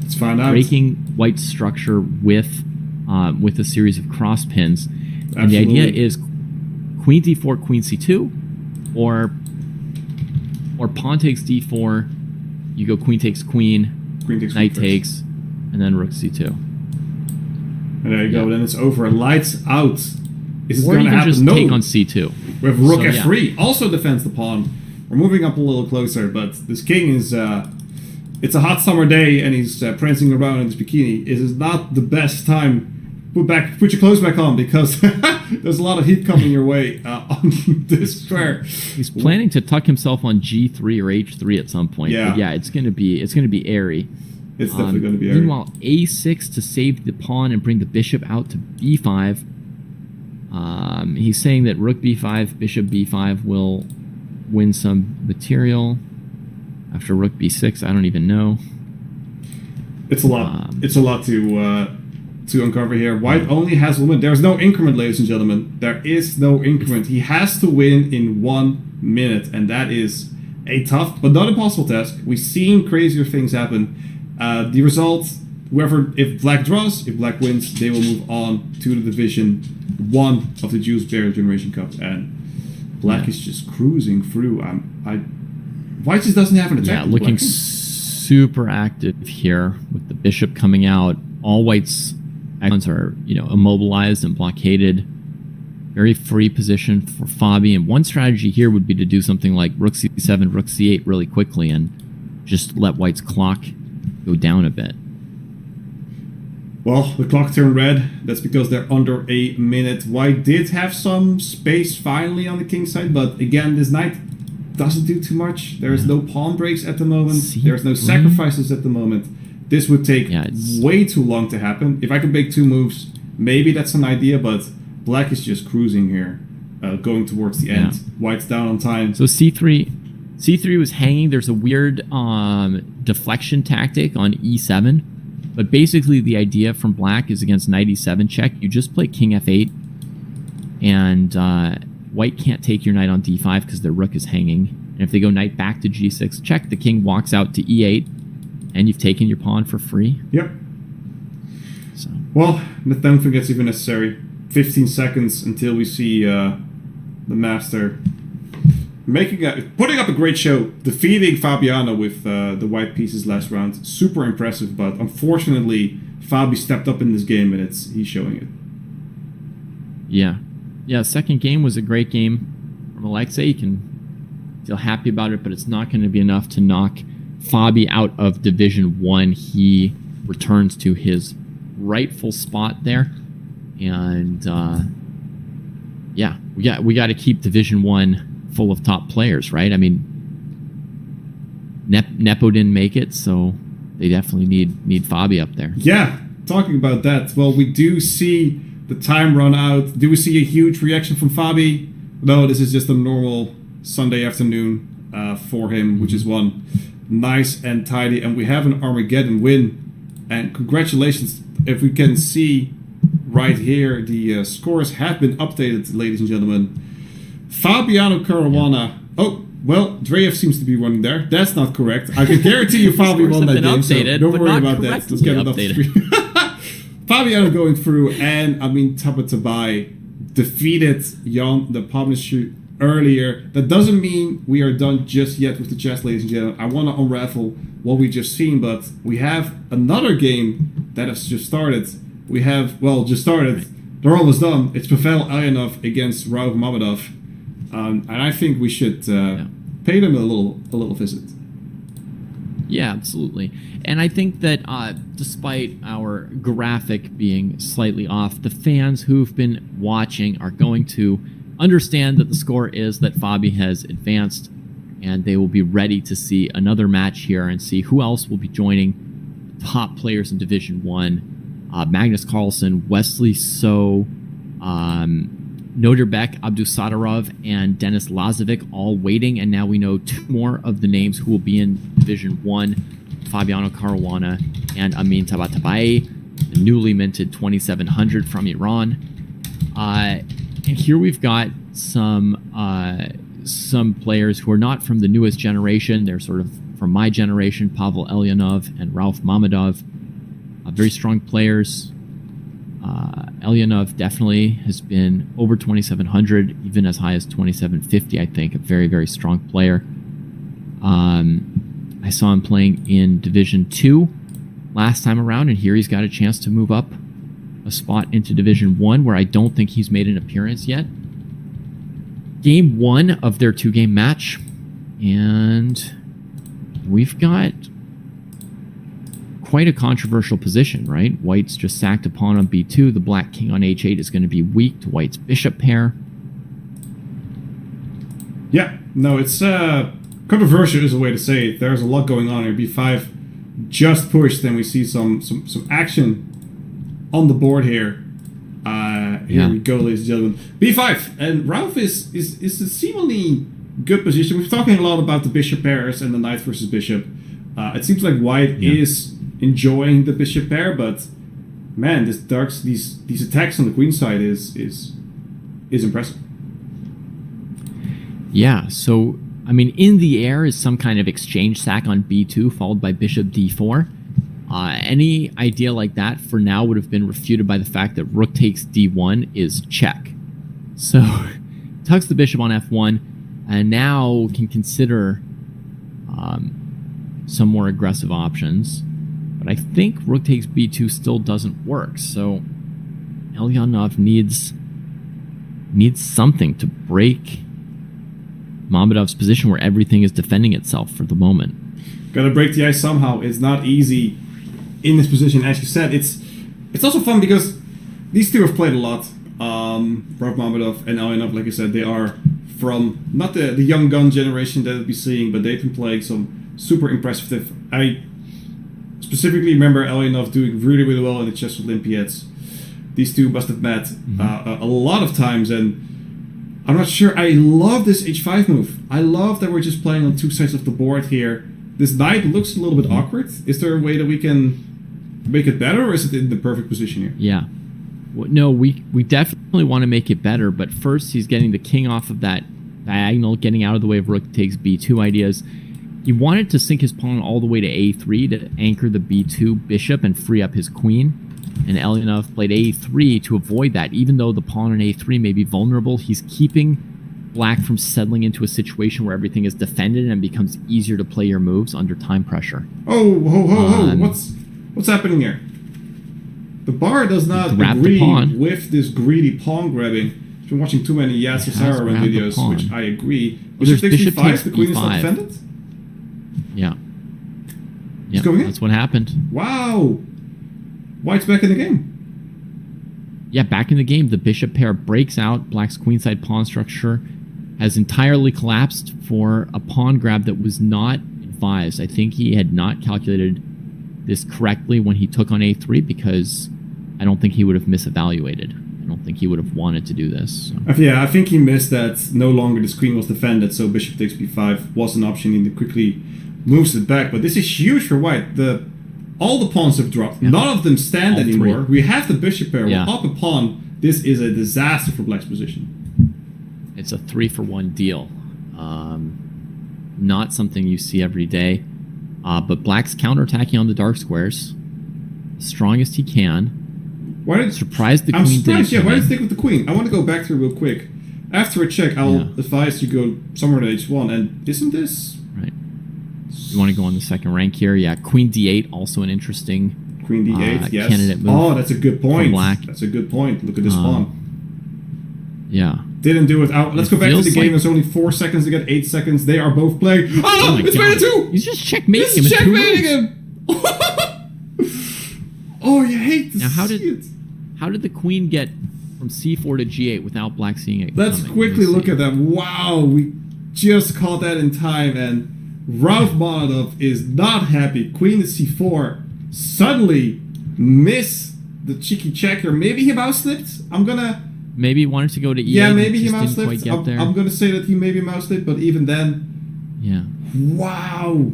Let's find out. Breaking white's structure with a series of cross pins. Absolutely. And the idea is queen d4, queen c2, or pawn takes d4. You go queen takes queen, knight takes, and then rook c2. And there you go. Then it's over. Lights out. Is it or going to happen? Just no. take on c2. We have rook f3. Also defends the pawn. We're moving up a little closer, but this king is... it's a hot summer day, and he's prancing around in his bikini. It is not the best time. Put your clothes back on, because there's a lot of heat coming your way on this square. He's planning to tuck himself on g3 or h3 at some point. Yeah, but yeah, it's going to be airy. It's definitely going to be airy. Meanwhile, a6 to save the pawn and bring the bishop out to b5. He's saying that rook b5, bishop b5 will win some material. After rook b6, I don't even know. It's a lot. It's a lot to uncover here. White only has one win. There's no increment, ladies and gentlemen. There is no increment. He has to win in 1 minute, and that is a tough but not impossible task. We've seen crazier things happen. The result, if black draws, if black wins, they will move on to the Division 1 of the JULIUS BAER Generation Cup, and black is just cruising through. White just doesn't have an attack. Yeah, looking super active here with the bishop coming out. All white's icons are, you know, immobilized and blockaded. Very free position for Fabi. And one strategy here would be to do something like rook c7, rook c8 really quickly and just let white's clock go down a bit. Well, the clock turned red. That's because they're under a minute. White did have some space finally on the king side, but again, this knight doesn't do too much. There is no pawn breaks at the moment. There's no sacrifices at the moment. This would take way too long to happen. If I could make 2 moves, maybe that's an idea, but black is just cruising here, going towards the end. White's down on time. So c3 was hanging. There's a weird deflection tactic on e7, but basically the idea from black is against knight e7 check, you just play king f8, and white can't take your knight on d5 because their rook is hanging. And if they go knight back to g6 check, the king walks out to e8, and you've taken your pawn for free. Yep. So. Well, I don't think that's even necessary. 15 seconds until we see the master putting up a great show, defeating Fabiano with the white pieces last round. Super impressive, but unfortunately, Fabi stepped up in this game, and he's showing it. Yeah. Second game was a great game from Alexei. You can feel happy about it, but it's not going to be enough to knock Fabi out of Division 1. He returns to his rightful spot there, and we got to keep Division 1 full of top players, right? I mean, Nepo didn't make it, so they definitely need Fabi up there. Yeah, talking about that, well, we do see the time run out. Do we see a huge reaction from Fabi? No, this is just a normal Sunday afternoon for him, which is one nice and tidy, and we have an Armageddon win. And congratulations, if we can see right here, the scores have been updated, ladies and gentlemen. Fabiano Caruana. Oh, well, Dreyev seems to be running there. That's not correct. I can guarantee you Fabi won that game, updated, so don't worry about that. Let's get it off the screen. Fabiano going through, and I mean, Tabatabai defeated Jan, the publisher, earlier. That doesn't mean we are done just yet with the chess, ladies and gentlemen. I want to unravel what we just seen, but we have another game that has just started. Just started. They're almost done. It's Pavel Elyanov against Rauf Mamedov. And I think we should pay them a little visit. Yeah, absolutely. And I think that despite our graphic being slightly off, the fans who've been watching are going to understand that the score is that Fabi has advanced, and they will be ready to see another match here and see who else will be joining top players in Division 1. Magnus Carlsen, Wesley So, Noderbek, Abdusadarov, and Denis Lazovic all waiting, and now we know two more of the names who will be in Division 1, Fabiano Caruana and Amin Tabatabai, the newly minted 2700 from Iran. And here we've got some players who are not from the newest generation. They're sort of from my generation, Pavel Elyanov and Rauf Mamedov. Very strong players. Elyanov definitely has been over 2700, even as high as 2750, I think. A very, very strong player. I saw him playing in Division 2 last time around, and here he's got a chance to move up a spot into Division 1, where I don't think he's made an appearance yet. Game 1 of their 2-game match, and we've got quite a controversial position, right? White's just sacked a pawn on b2. The black king on h8 is going to be weak to White's bishop pair. Yeah, no, it's controversial is a way to say it. There's a lot going on here. b5 just pushed, and we see some action on the board here. Here we go, ladies and gentlemen. b5, and Rauf is a seemingly good position. We've talking a lot about the bishop pairs and the knight versus bishop. It seems like White is enjoying the bishop pair, but man, these attacks on the queen side is impressive. Yeah, so I mean, in the air is some kind of exchange sack on b2 followed by bishop d4. Any idea like that for now would have been refuted by the fact that rook takes d1 is check. So tucks the bishop on f1, and now can consider some more aggressive options. But I think rook takes b2 still doesn't work. So Elyanov needs something to break Mamedov's position where everything is defending itself for the moment. Gotta break the ice somehow. It's not easy in this position. As you said, it's also fun because these two have played a lot. Rauf Mamedov and Elyanov, like I said, they are from not the young gun generation that we'll be seeing, but they've been playing some super impressive. I specifically remember Elyanov doing really, really well in the Chess Olympiads. These two must have met a lot of times, and I'm not sure. I love this h5 move. I love that we're just playing on two sides of the board here. This knight looks a little bit awkward. Is there a way that we can make it better, or is it in the perfect position here? Yeah. Well, no, we definitely want to make it better, but first he's getting the king off of that diagonal, getting out of the way of rook takes b2 ideas. He wanted to sink his pawn all the way to a3 to anchor the b2 bishop and free up his queen. And Elyanov played a3 to avoid that. Even though the pawn on a3 may be vulnerable, he's keeping black from settling into a situation where everything is defended and becomes easier to play your moves under time pressure. Oh, ho, ho, ho. What's happening here? The bar does not agree with this greedy pawn grabbing. I've been watching too many Yasuo run videos, which I agree. Bishop takes b5, the queen is not defended? Yeah. It's going in? That's what happened. Wow. White's back in the game. Yeah, back in the game, the bishop pair breaks out. Black's queenside pawn structure has entirely collapsed for a pawn grab that was not advised. I think he had not calculated this correctly when he took on a3 because I don't think he would have misevaluated. I don't think he would have wanted to do this. So. Yeah, I think he missed that no longer this queen was defended, so bishop takes b5 was an option. He quickly moves it back, but this is huge for white. All the pawns have dropped. Yeah. None of them stand anymore. We have the bishop pair. We're up a pawn. This is a disaster for black's position. It's a 3-for-1 deal. Not something you see every day. But black's counterattacking on the dark squares as strong as he can. Why did surprised the queen? I'm surprised. Yeah, why did you stick with the queen? I want to go back to it real quick. After a check, I'll advise you go somewhere to h1. And isn't this right? You want to go on the second rank here? Yeah, queen d8, also an interesting queen d8. Yes. Candidate move. Oh, that's a good point. Black. That's a good point. Look at this pawn. Yeah. Didn't do it out. Let's go back to the game. There's only 4 seconds to get 8 seconds. They are both playing. Oh, it's made it 2! He's just checkmating him. Checkmating him. Oh, you hate to see it. How did the queen get from c4 to g8 without black seeing it? Let's quickly look at that. Wow, we just caught that in time, and Ralph Monadov is not happy. Queen to c4. Suddenly miss the cheeky checker. Maybe he mouse slipped. Maybe he wanted to go to e8. Yeah, maybe he mouse slipped. I'm gonna say that he maybe mouse slipped, but even then, yeah. Wow,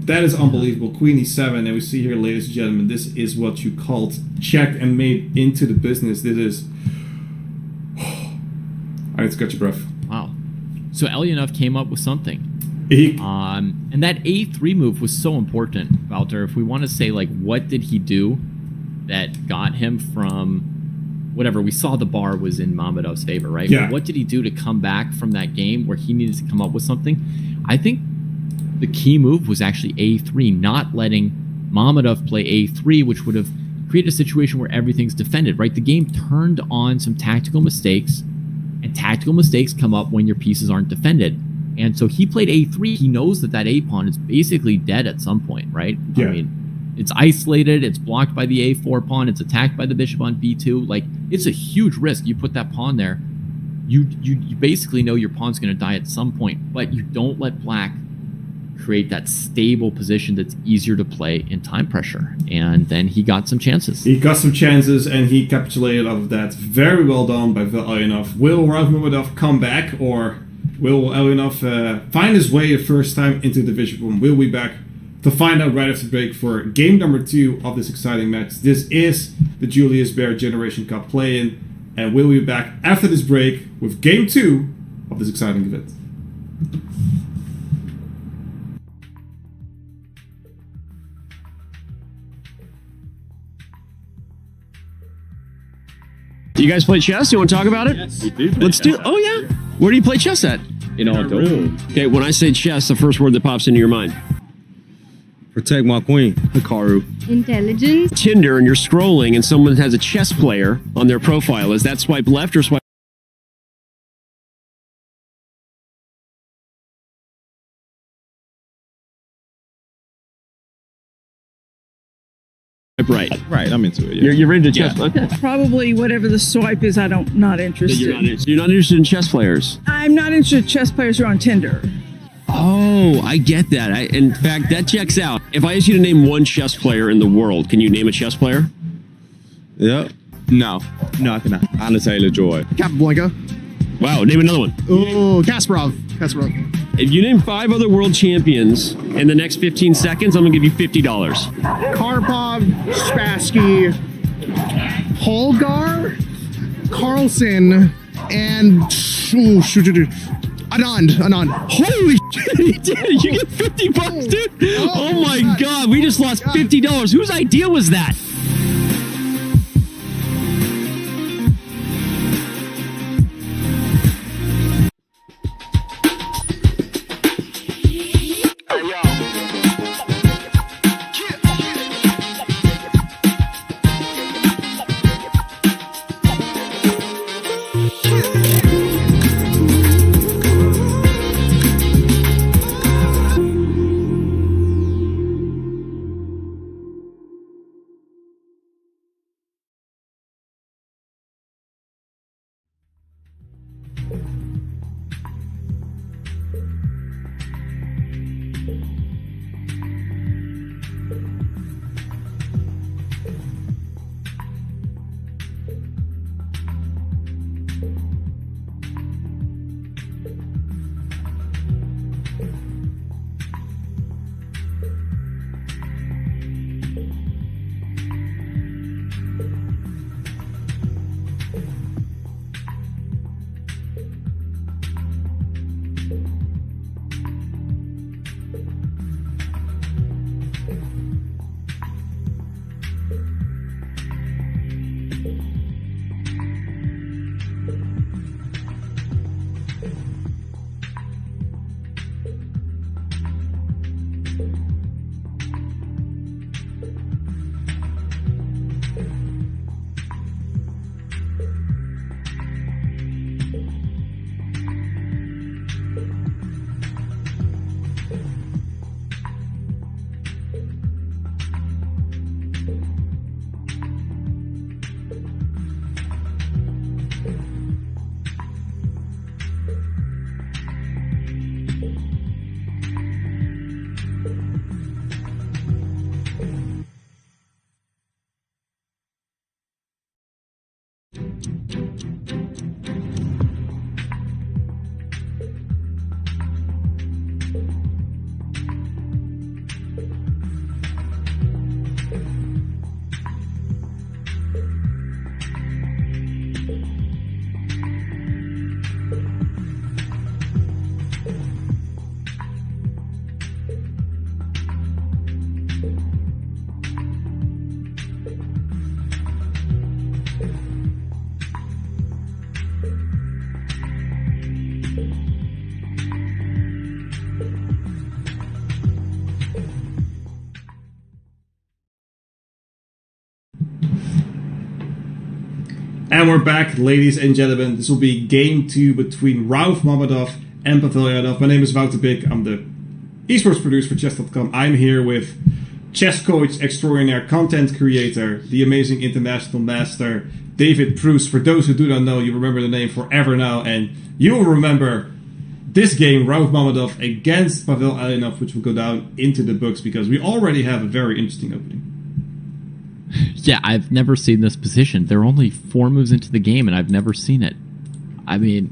that is unbelievable. Queen e7, and we see here, ladies and gentlemen, this is what you called checked and made into the business. This is. I need to catch your breath. Wow. So Elyanov came up with something. Eek. And that a3 move was so important, Walter. If we want to say, like, what did he do that got him from whatever, we saw the bar was in Mamedov's favor, right? Yeah. But what did he do to come back from that game where he needed to come up with something? I think the key move was actually a3, not letting Mamedov play a3, which would have created a situation where everything's defended, right? The game turned on some tactical mistakes, and tactical mistakes come up when your pieces aren't defended. And so he played a3. He knows that that a-pawn is basically dead at some point, right? Yeah. I mean, it's isolated, it's blocked by the a4 pawn, it's attacked by the bishop on b2. Like, it's a huge risk. You put that pawn there, you basically know your pawn's going to die at some point, but you don't let black create that stable position that's easier to play in time pressure. And then he got some chances. He got some chances, and he capitulated out of that. Very well done by Elyanov. Will Ralph Mamedov come back, or will Elyanov find his way the first time into the division room? We'll be back to find out right after the break for game number 2 of this exciting match. This is the Julius BAER Generation Cup play-in, and we'll be back after this break with game 2 of this exciting event. You guys play chess? You want to talk about it? Yes, we do. Let's do. Oh yeah. Where do you play chess at? In our room. Okay, when I say chess, the first word that pops into your mind. Protect my queen. Hikaru. Intelligence. Tinder, and you're scrolling, and someone has a chess player on their profile. Is that swipe left or swipe right? Right, I'm into it. Yeah. You're into chess. Yeah. Okay. Probably whatever the swipe is, not interested. You're not interested in chess players. I'm not interested in chess players who are on Tinder. Oh, I get that. In fact, that checks out. If I ask you to name one chess player in the world, can you name a chess player? Yep. No, I cannot. Anna Taylor-Joy. Capablanca. Wow, name another one. Oh, Kasparov. If you name 5 other world champions in the next 15 seconds, I'm going to give you $50. Karpov, Spassky, Holgar, Carlson, and Anand. Holy shit, he did it. You get $50, dude. Oh my God, we just lost $50. Whose idea was that? And we're back, ladies and gentlemen. This will be game 2 between Rauf Mammadov and Pavel Yanov. My name is Wouter Bik. I'm the esports producer for chess.com. I'm here with chess coach extraordinaire, content creator, the amazing international master, David Proust. For those who do not know, you remember the name forever now, and you will remember this game, Rauf Mammadov against Pavel Yanov, which will go down into the books because we already have a very interesting opening. Yeah, I've never seen this position. There are only 4 moves into the game, and I've never seen it. I mean,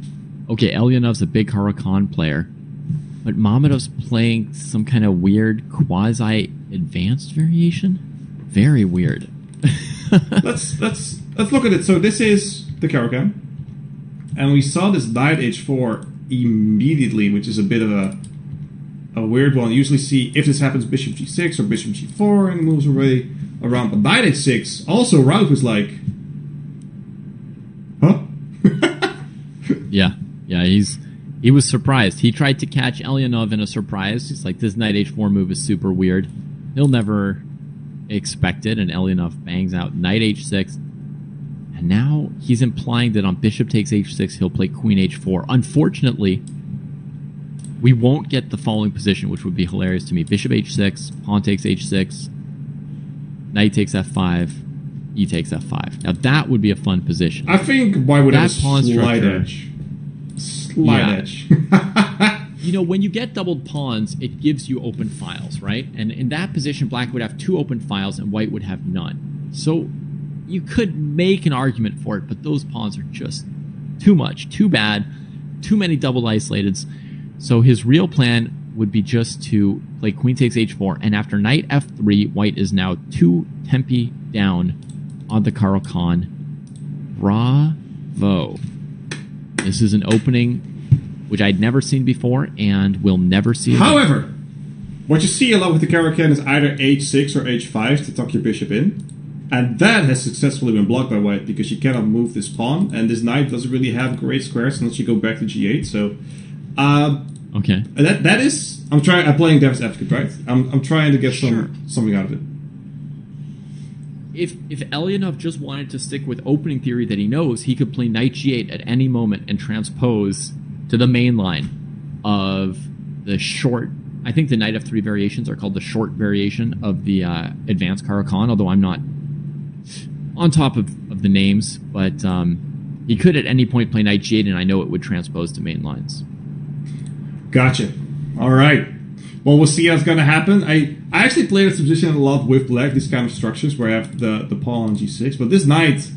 okay, Elyanov's a big Huracan player, but Mammadov's playing some kind of weird quasi-advanced variation. Very weird. let's look at it. So this is the Huracan, and we saw this knight h4 immediately, which is a bit of a weird one. You usually see if this happens, bishop g6 or bishop g4, and moves away around. But knight h6, also Rauf was like, huh? yeah, he was surprised. He tried to catch Elyanov in a surprise. He's like, this knight h4 move is super weird. He'll never expect it, and Elyanov bangs out knight h6. And now he's implying that on bishop takes h6, he'll play queen h4. Unfortunately, we won't get the following position, which would be hilarious to me. Bishop h6, pawn takes h6, knight takes f5, e takes f5. Now that would be a fun position. I think white would have a pawn slight structure, edge. Slight edge. You know, when you get doubled pawns, it gives you open files, right? And in that position, black would have 2 open files and white would have none. So you could make an argument for it, but those pawns are just too much, too bad, too many double isolateds. So his real plan would be just to play queen takes h4, and after knight f3, white is now 2 tempi down on the Huracan. Bravo. This is an opening which I'd never seen before and will never see again. However, what you see a lot with the Huracan is either h6 or h5 to tuck your bishop in. And that has successfully been blocked by white because you cannot move this pawn, and this knight doesn't really have great squares unless you go back to g8. So, okay, that is. I'm playing devil's advocate, right? I'm trying to get something out of it. if Elyanov just wanted to stick with opening theory that he knows, he could play knight g8 at any moment and transpose to the main line of the short. I think the knight f3 variations are called the short variation of the advanced Caro-Kann, although I'm not on top of the names. But he could at any point play knight g8, and I know it would transpose to main lines. Gotcha. All right. Well, we'll see what's going to happen. I actually played this position a lot with black, these kind of structures where I have the pawn on g6, but this knight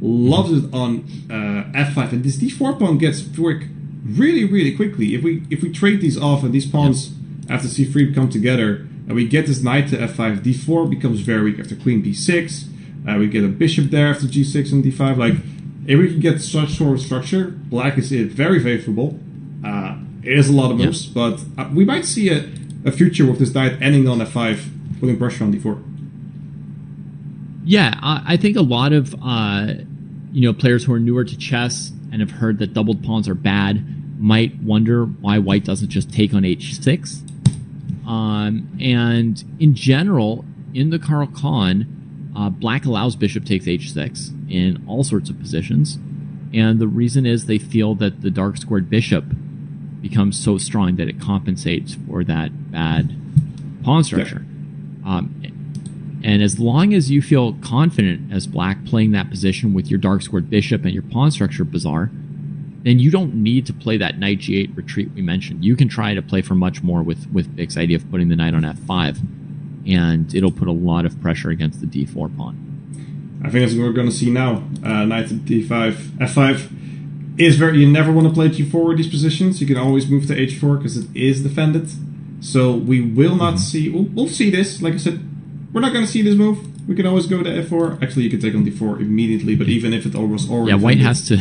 loves it on f5, and this d4 pawn gets work really, really quickly. If we trade these off and these pawns after c3 come together, and we get this knight to f5, d4 becomes very weak after queen b6. We get a bishop there after g6 and d5. Like, if we can get such sort of structure, black is very favorable. It is a lot of moves, but we might see a future with this knight ending on f5, putting pressure on d4. Yeah, I think a lot of players who are newer to chess and have heard that doubled pawns are bad might wonder why white doesn't just take on h6. And in general, in the Caro-Kann, black allows bishop takes h6 in all sorts of positions, and the reason is they feel that the dark squared bishop becomes so strong that it compensates for that bad pawn structure. And as long as you feel confident as black playing that position with your dark squared bishop and your pawn structure bizarre, then you don't need to play that knight g8 retreat we mentioned. You can try to play for much more with Bic's idea of putting the knight on f5, and it'll put a lot of pressure against the d4 pawn. I think that's what we're going to see now. Knight to d5, f5 is very. You never want to play g4 with these positions. You can always move to h4 because it is defended. So we will not see. We'll see this. Like I said, we're not going to see this move. We can always go to f4. Actually, you can take on d4 immediately. But even if it was already white has to.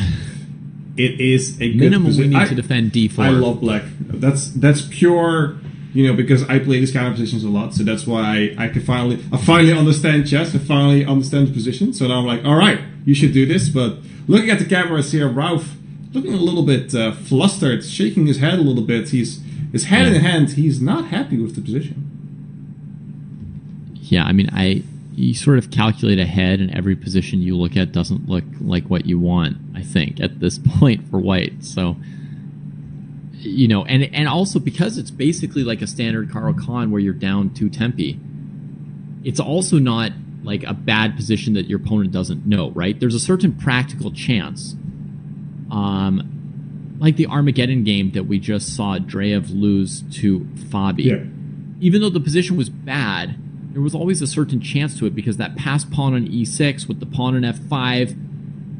It is a good minimum. position. We need to defend d4. I love black. That's pure. Because I play these kind of positions a lot, so that's why I finally understand chess. I finally understand the position. So now I'm like, all right, you should do this. But looking at the camera, I see Ralph looking a little bit flustered, shaking his head a little bit. His head in hand. He's not happy with the position. Yeah, I mean, you sort of calculate ahead, and every position you look at doesn't look like what you want, I think, at this point for white. So, and also because it's basically like a standard Caro-Kann where you're down 2 tempi, it's also not like a bad position that your opponent doesn't know, right? There's a certain practical chance, like the Armageddon game that we just saw Dreyev lose to Fabi. Yeah. Even though the position was bad, there was always a certain chance to it because that passed pawn on e6 with the pawn on f5,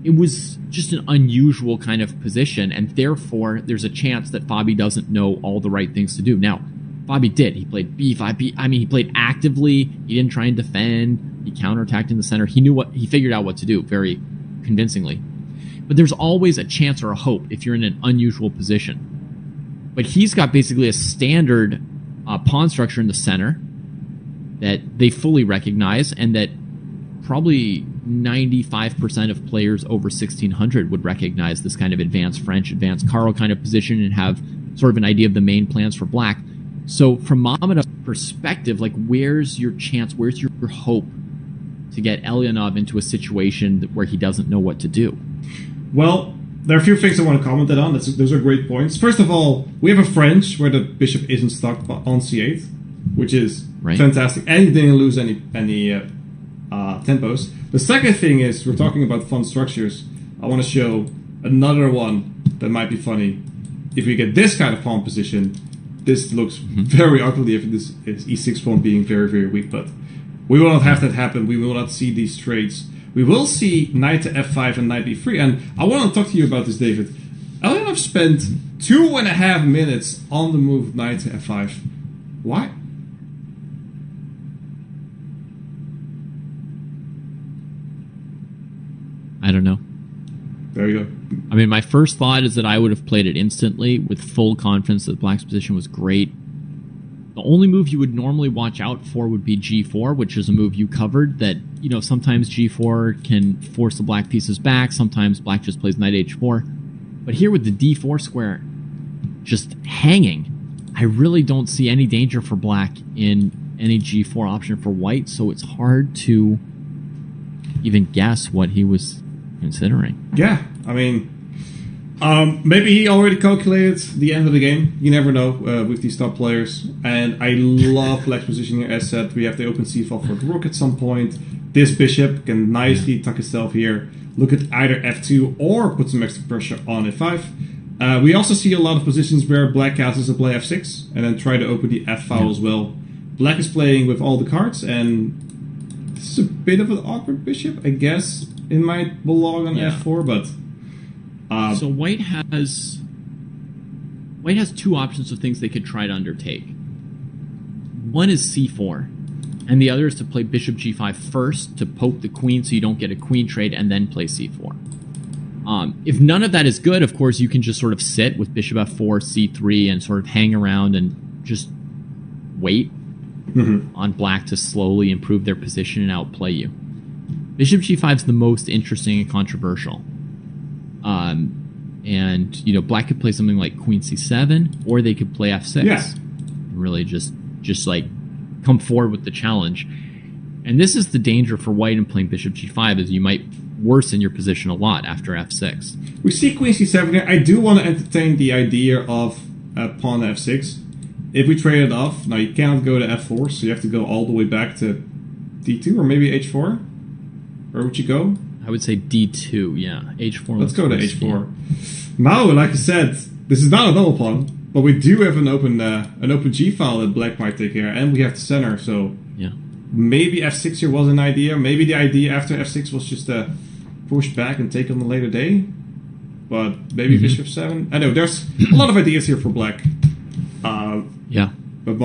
it was just an unusual kind of position, and therefore there's a chance that Fabi doesn't know all the right things to do. Now, Fabi did. He played b5, he played actively. He didn't try and defend. He counterattacked in the center. He figured out what to do very convincingly. But there's always a chance or a hope if you're in an unusual position. But he's got basically a standard pawn structure in the center that they fully recognize, and that probably 95% of players over 1600 would recognize this kind of advanced French, advanced Caro kind of position and have sort of an idea of the main plans for black. So from Mamedov's perspective, like, where's your chance, where's your hope to get Elyanov into a situation where he doesn't know what to do? Well, there are a few things I want to comment on. Those are great points. First of all, we have a French where the bishop isn't stuck on c8, which is fantastic. And he didn't lose any tempos. The second thing is, we're talking about fun structures. I want to show another one that might be funny. If we get this kind of pawn position, this looks very ugly if this is e6 pawn being very, very weak. But we will not have that happen. We will not see these trades. We will see knight to f5 and knight b3. And I want to talk to you about this, David. Elyanov spent 2.5 minutes on the move knight to f5. Why? I don't know. There you go. I mean, my first thought is that I would have played it instantly with full confidence that black's position was great. The only move you would normally watch out for would be g4, which is a move you covered that, sometimes g4 can force the black pieces back. Sometimes black just plays knight h4. But here with the d4 square just hanging, I really don't see any danger for black in any g4 option for white. So it's hard to even guess what he was considering. Yeah, I mean, maybe he already calculated the end of the game. You never know with these top players. And I love Black's position here. As said, we have the open c-file for the rook at some point. This bishop can nicely tuck itself here. Look at either f2 or put some extra pressure on f5. We also see a lot of positions where Black castles to play f6 and then try to open the f file as well. Black is playing with all the cards, and this is a bit of an awkward bishop, I guess. It might belong on f4, but... so white has two options of things they could try to undertake. One is c4, and the other is to play bishop g5 first to poke the queen so you don't get a queen trade, and then play c4. If none of that is good, of course, you can just sort of sit with bishop f4, c3, and sort of hang around and just wait on black to slowly improve their position and outplay you. Bishop g5 is the most interesting and controversial. And, you know, black could play something like queen c7, or they could play f6. Yeah. And really just like come forward with the challenge. And this is the danger for white in playing bishop g5, is you might worsen your position a lot after f6. We see queen c7 here. I do want to entertain the idea of pawn f6. If we trade it off, now you cannot go to f4, so you have to go all the way back to d2 or maybe h4. Where would you go? I would say d2, yeah. h4. Let's go to h4. Now, like I said, this is not a double pawn, but we do have an open g file that black might take care, and we have the center. So yeah, maybe f6 here was an idea. Maybe the idea after f6 was just to push back and take on the later day. But maybe bishop 7. I know there's a lot of ideas here for black. Yeah. But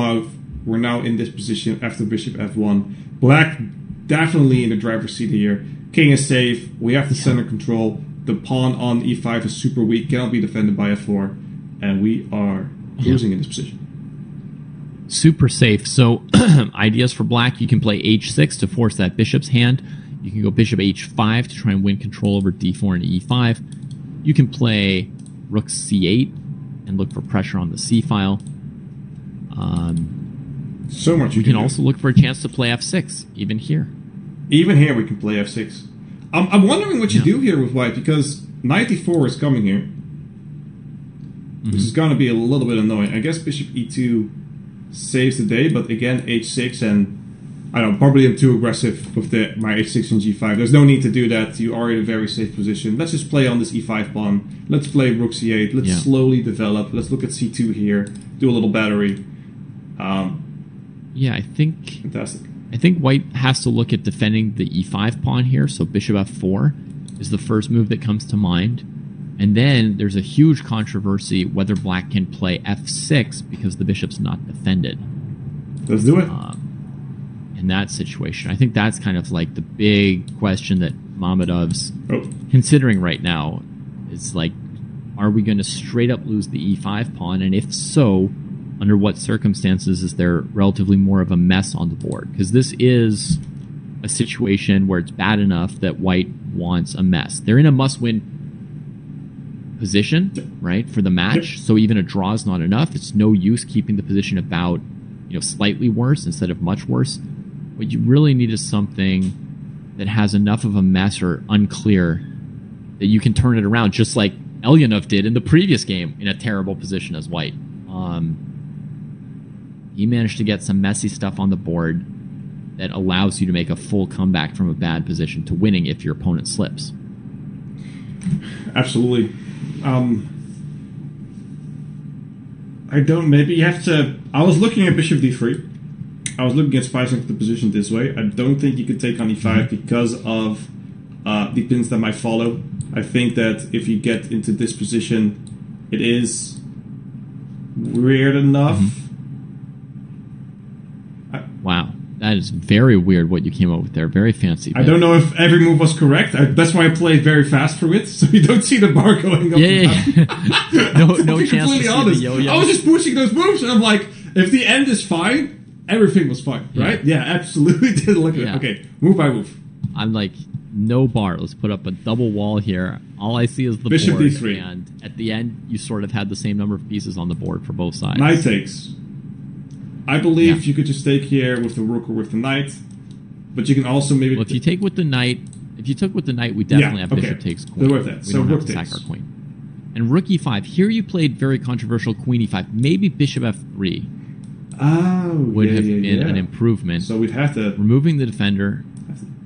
we're now in this position after bishop f1. Black definitely in the driver's seat here. King is safe. We have the center control. The pawn on e5 is super weak. Cannot be defended by f4. And we are losing in this position. Super safe. So ideas for black, you can play h6 to force that bishop's hand. You can go bishop h5 to try and win control over d4 and e5. You can play rook c8 and look for pressure on the c file. So much. We can also look for a chance to play f6, even here. Even here we can play f6. I'm wondering what you do here with white, because knight e4 is coming here. Which is going to be a little bit annoying. I guess bishop e2 saves the day, but again, h6, and I don't know, probably I'm too aggressive with my h6 and g5. There's no need to do that. You are in a very safe position. Let's just play on this e5 pawn. Let's play rook c8. Let's slowly develop. Let's look at c2 here. Do a little battery. Yeah, I think... Fantastic. I think white has to look at defending the e5 pawn here, so bishop f4 is the first move that comes to mind. And then there's a huge controversy whether black can play f6 because the bishop's not defended. Let's do it. In that situation, I think that's kind of like the big question that Mamedov's considering right now. Is like, are we going to straight up lose the e5 pawn? And if so, under what circumstances is there relatively more of a mess on the board? Because this is a situation where it's bad enough that white wants a mess. They're in a must-win position, right, for the match. So even a draw is not enough. It's no use keeping the position about, slightly worse instead of much worse. What you really need is something that has enough of a mess or unclear that you can turn it around, just like Elyanov did in the previous game in a terrible position as white. He managed to get some messy stuff on the board that allows you to make a full comeback from a bad position to winning if your opponent slips. Absolutely. Maybe you have to... I was looking at bishop d3. I was looking at spicing the position this way. I don't think you could take on e5 because of the pins that might follow. I think that if you get into this position, it is weird enough. Wow. That is very weird what you came up with there. Very fancy. I don't know if every move was correct. That's why I played very fast through it, so you don't see the bar going up. No chance to see honest. the yo-yo. I was just pushing those moves, and I'm like, if the end is fine, everything was fine, right? Yeah, absolutely didn't look at it. Okay, move by move. I'm like, no bar. Let's put up a double wall here. All I see is the bishop board. d3. And at the end, you sort of had the same number of pieces on the board for both sides. Knight takes. I believe you could just take here with the rook or with the knight, but you can also maybe... Well, if you take with the knight, If you took with the knight, we definitely have bishop takes queen. They're worth that. We So don't have rook to takes. sack our queen. And rook e5. Here you played very controversial queen e5. Maybe bishop f3 would have been an improvement. So we'd have to... Removing the defender,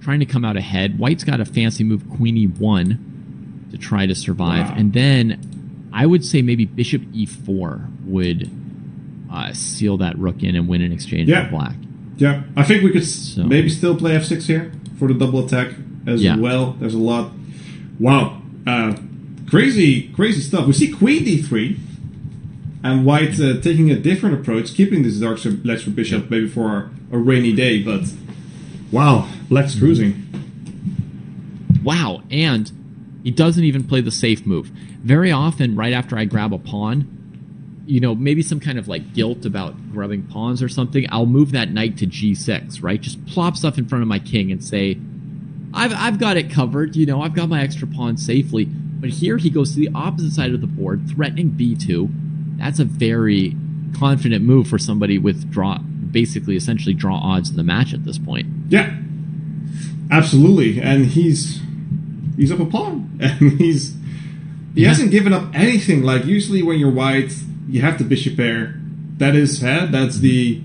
trying to come out ahead. White's got a fancy move, queen e1, to try to survive. Wow. And then I would say maybe bishop e4 would seal that rook in and win in exchange for black. Yeah, I think we could maybe So- still play f6 here for the double attack as Yeah. well. There's a lot. Wow. Crazy stuff. We see queen d3 and white taking a different approach, keeping this dark ledge for bishop maybe for a rainy day, but wow, black's cruising. Wow, and he doesn't even play the safe move. Very often, right after I grab a pawn, you know, maybe some kind of like guilt about grabbing pawns or something, I'll move that knight to g6, right? Just plop stuff in front of my king and say, I've got it covered, you know, I've got my extra pawn safely. But here he goes to the opposite side of the board, threatening b2. That's a very confident move for somebody with basically essentially draw odds in the match at this point. Yeah, absolutely. And he's up a pawn, and he hasn't given up anything. Like usually when you're white, you have the bishop pair. That's the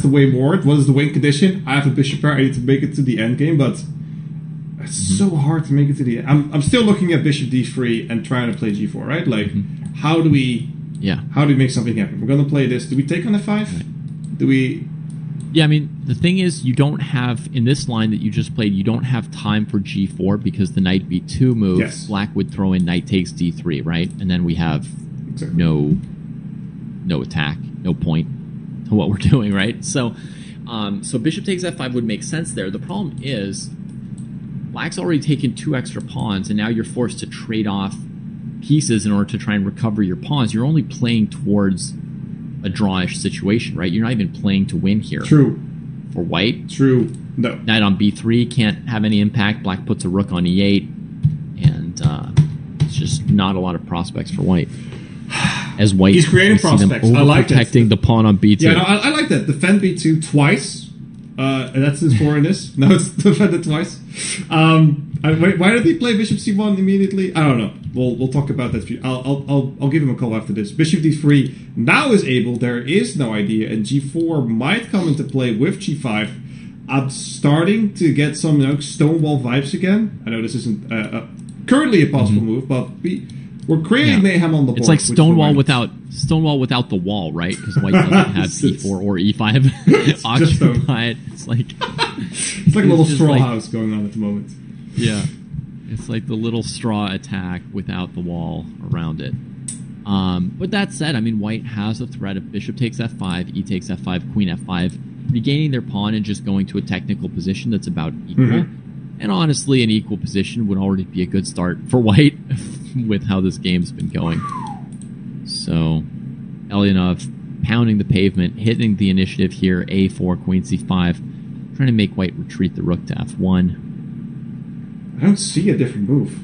way forward. What is the win condition? I have a bishop pair. I need to make it to the end game, but it's so hard to make it to the end. I'm still looking at bishop d3 and trying to play g4, right? Like, how do we make something happen? We're gonna play this. Do we take on f5? Right. Do we? Yeah, I mean, the thing is, you don't have, in this line that you just played, you don't have time for g4 because the knight b2 move, black would throw in knight takes d3, right? And then we have no attack, no point to what we're doing, right? So bishop takes f5 would make sense there. The problem is, black's already taken 2 extra pawns, and now you're forced to trade off pieces in order to try and recover your pawns. You're only playing towards a drawish situation, right? You're not even playing to win here. True. For white. True. No. Knight on b3 can't have any impact. Black puts a rook on e8, and it's just not a lot of prospects for white. As white, he's creating prospects. I like that. Protecting the pawn on b2. Yeah, no, I like that. Defend b2 twice. And that's his foreignness. No, it's defended twice. Why did he play bishop c1 immediately? I don't know. We'll talk about that. I'll give him a call after this. Bishop d3 now is able. There is no idea, and g4 might come into play with g5. I'm starting to get some Stonewall vibes again. I know this isn't currently a possible move, but we're creating mayhem on the board. It's like Stonewall without the wall, right? Because white doesn't have e4 or e5 occupied. It's like it's like a little straw house going on at the moment. Yeah, it's like the little straw attack without the wall around it. But that said, I mean, white has a threat of bishop takes f5, e takes f5, queen f5, regaining their pawn and just going to a technical position that's about equal. And honestly, an equal position would already be a good start for white with how this game's been going. So, Elyanov pounding the pavement, hitting the initiative here, a4, queen c5, trying to make white retreat the rook to f1. I don't see a different move.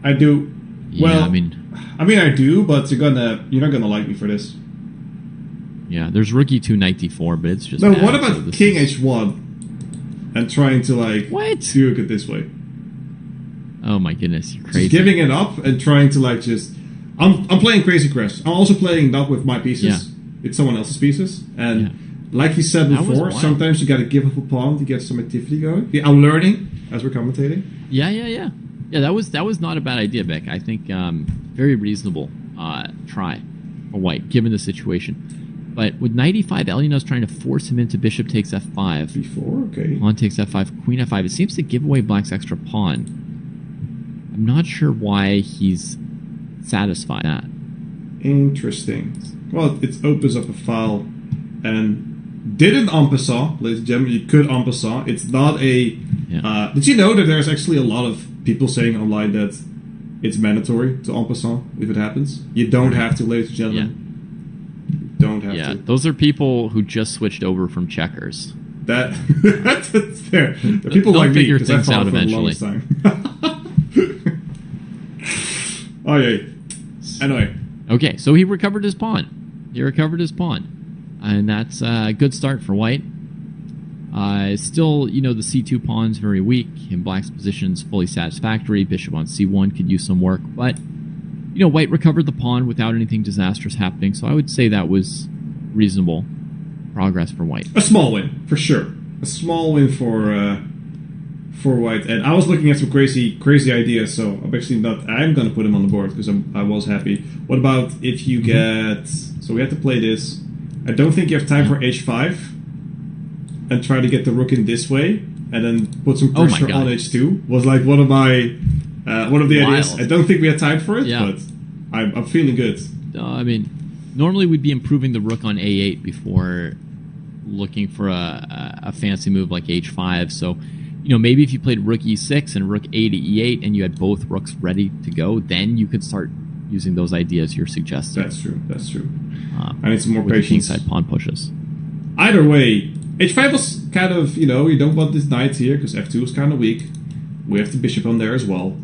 I do. Yeah, well, I mean, I do, but you're not gonna like me for this. Yeah, there's rook e2, knight d4, but it's just. No, bad, what about king h1 and trying to do it this way? Oh my goodness, you're crazy. Just giving it up and trying to I'm playing Crazy Crest. I'm also playing not with my pieces. Yeah. It's someone else's pieces, and like you said before, sometimes you got to give up a pawn to get some activity going. Yeah, I'm learning as we're commentating. Yeah. That was not a bad idea, Beck. I think very reasonable try for white given the situation. But with knight e5, Elyanov's trying to force him into bishop takes f5. b4, okay. Pawn takes f5, queen f5. It seems to give away black's extra pawn. I'm not sure why he's satisfied that. Interesting. Well, it opens up a file and didn't en passant, ladies and gentlemen. You could en passant. It's not a... did you know that there's actually a lot of people saying online that it's mandatory to en passant if it happens? You don't have to, ladies and gentlemen. Don't have to. Yeah, those are people who just switched over from checkers. That's fair. They're people like me, figure because I things fought out for the eventually. longest time. Oh, yeah. Anyway. Okay, so he recovered his pawn. And that's a good start for white. Still, the c2 pawn's very weak, and black's position's fully satisfactory. Bishop on c1 could use some work, but, white recovered the pawn without anything disastrous happening, so I would say that was reasonable progress for white. A small win, for sure. A small win for white. And I was looking at some crazy ideas, so I'm actually not... I'm going to put him on the board, because I was happy. What about if you get... So we have to play this. I don't think you have time for h5. And try to get the rook in this way, and then put some pressure on h2 was like one of the ideas. I don't think we had time for it, but I'm feeling good. Normally we'd be improving the rook on a8 before looking for a fancy move like h5. So, maybe if you played rook e6 and rook a to e8, and you had both rooks ready to go, then you could start using those ideas you're suggesting. That's true. I need some more with patience. The kingside pawn pushes. Either way. h5 was kind of, you don't want this knight here, because f2 is kind of weak. We have the bishop on there as well.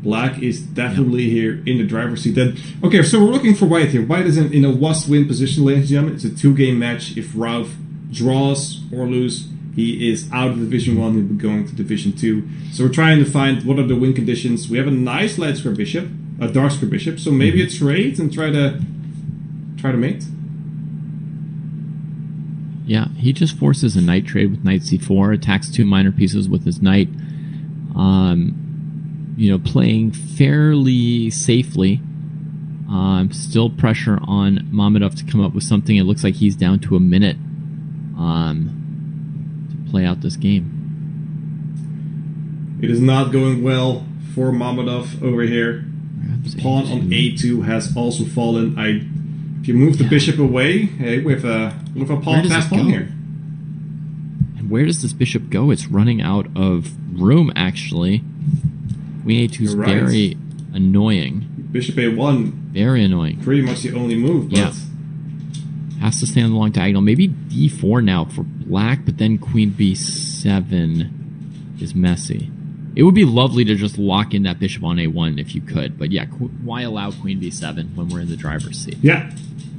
Black is definitely here in the driver's seat. Then, okay, so we're looking for white here. White is in a must-win position, ladies and gentlemen. It's a 2-game match. If Ralph draws or lose, he is out of Division 1. He'll be going to Division 2. So we're trying to find what are the win conditions. We have a nice light square bishop, a dark square bishop. So maybe a trade and try to mate. Yeah, he just forces a knight trade with knight c4, attacks 2 minor pieces with his knight. Playing fairly safely. Still pressure on Mamedov to come up with something. It looks like he's down to a minute to play out this game. It is not going well for Mamedov over here. The pawn on a2 has also fallen. If you move the bishop away, hey, with a pawn fast pawn here. And where does this bishop go? It's running out of room, actually. Queen a2 is very annoying. Bishop a1. Very annoying. Pretty much the only move, but... Yeah. Has to stay on the long diagonal. Maybe d4 now for black, but then queen b7 is messy. It would be lovely to just lock in that bishop on a1 if you could, but yeah, why allow queen b7 when we're in the driver's seat? Yeah.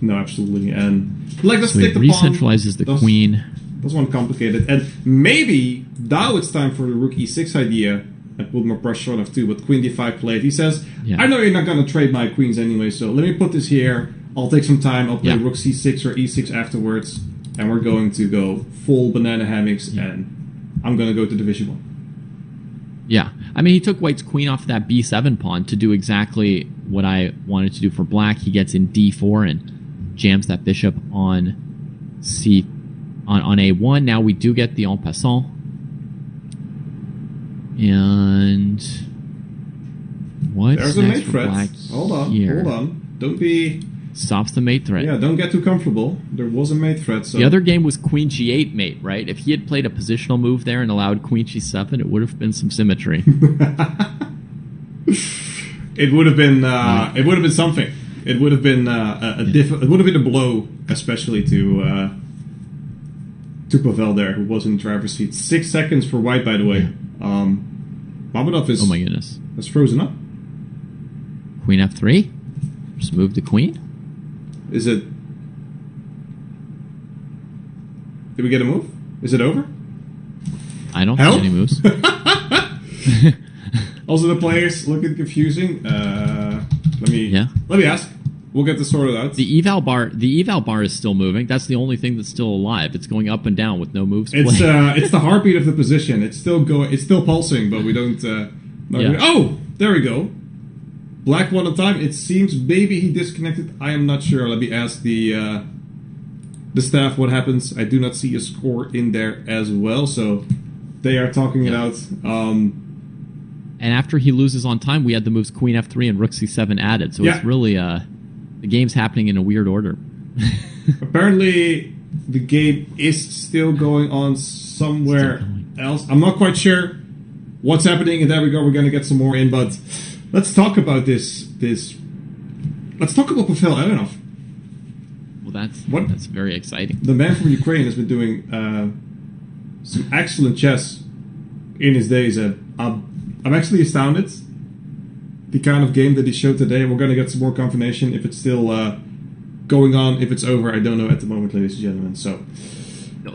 No, absolutely. And let's so take it the pawn. Recentralizes the queen. That's one complicated. And maybe now it's time for the rook e6 idea and put more pressure on f2, but queen d5 played. He says, I know you're not going to trade my queens anyway, so let me put this here. I'll take some time. I'll play rook c6 or e6 afterwards, and we're going to go full banana hammocks, and I'm going to go to Division 1. Yeah. He took white's queen off that b7 pawn to do exactly what I wanted to do for black. He gets in d4 and jams that bishop on on a1. Now we do get the en passant. And what's There's a next mate for threat. black Hold on. Don't be... Stops the mate threat. Yeah, don't get too comfortable. There was a mate threat. So. The other game was queen g8 mate, right? If he had played a positional move there and allowed queen g7, it would have been some symmetry. It would have been. It would have been something. It would have been it would have been a blow, especially to Pavel there, who was in the driver's seat. 6 seconds for white, by the way. Mamedov is. Oh my goodness. Has frozen up. Queen f3. Just move the queen. Is it... Did we get a move? Is it over? I don't see any moves. Also, the players looking confusing. Let me ask. We'll get this sorted out. The eval bar is still moving. That's the only thing that's still alive. It's going up and down with no moves. It's the heartbeat of the position. It's still going. It's still pulsing, but we don't. Oh, there we go. Black one on time. It seems maybe he disconnected. I am not sure. Let me ask the staff what happens. I do not see a score in there as well, so they are talking it out. And after he loses on time, we had the moves queen f3 and rook c7 added. So it's really the game's happening in a weird order. Apparently, the game is still going on somewhere else. I'm not quite sure what's happening in that regard. We're going to get some more in, but let's talk about this. Let's talk about Pavel Elenov. Well, that's very exciting. The man from Ukraine has been doing some excellent chess in his days. I'm actually astounded. The kind of game that he showed today. We're going to get some more confirmation if it's still going on. If it's over, I don't know at the moment, ladies and gentlemen. So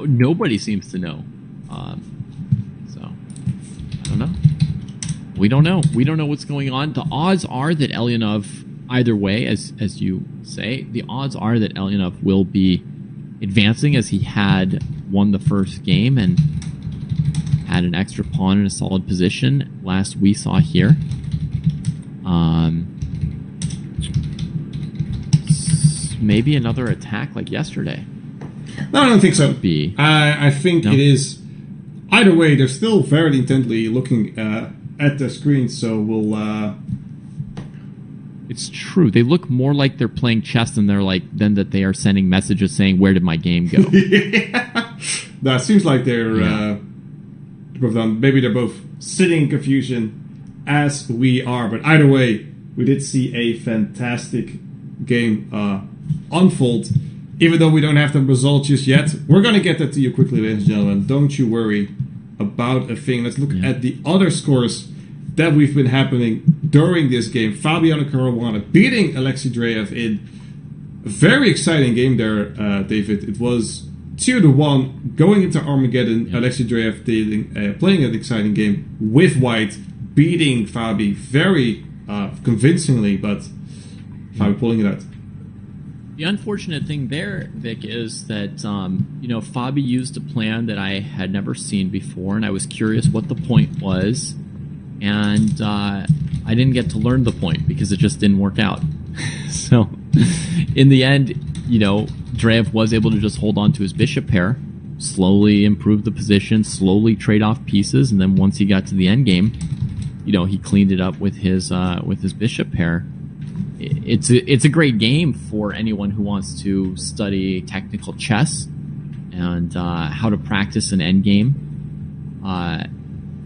nobody seems to know. So I don't know. We don't know. We don't know what's going on. The odds are that Elyanov, either way, as you say, the odds are that Elyanov will be advancing, as he had won the first game and had an extra pawn in a solid position last we saw here. Maybe another attack like yesterday. No, I don't think so. Be. I think it is. Either way, they're still very intently looking at the screen, so we'll. It's true. They look more like they're playing chess than that they are sending messages saying, "Where did my game go?" No, it seems like they're both done. Maybe they're both sitting in confusion, as we are. But either way, we did see a fantastic game unfold. Even though we don't have the results just yet, we're going to get that to you quickly, ladies and gentlemen. Don't you worry about a thing. Let's look at the other scores that we've been happening during this game. Fabiano Caruana beating Alexei Dreyev in a very exciting game there, David. It was 2-1 going into Armageddon. Alexei Dreyev playing an exciting game with white, beating Fabi very convincingly, but Fabi pulling it out. The unfortunate thing there, Vic, is that Fabi used a plan that I had never seen before, and I was curious what the point was, and I didn't get to learn the point because it just didn't work out. So, in the end, Dreyev was able to just hold on to his bishop pair, slowly improve the position, slowly trade off pieces, and then once he got to the end game, he cleaned it up with his bishop pair. It's a great game for anyone who wants to study technical chess and how to practice an endgame,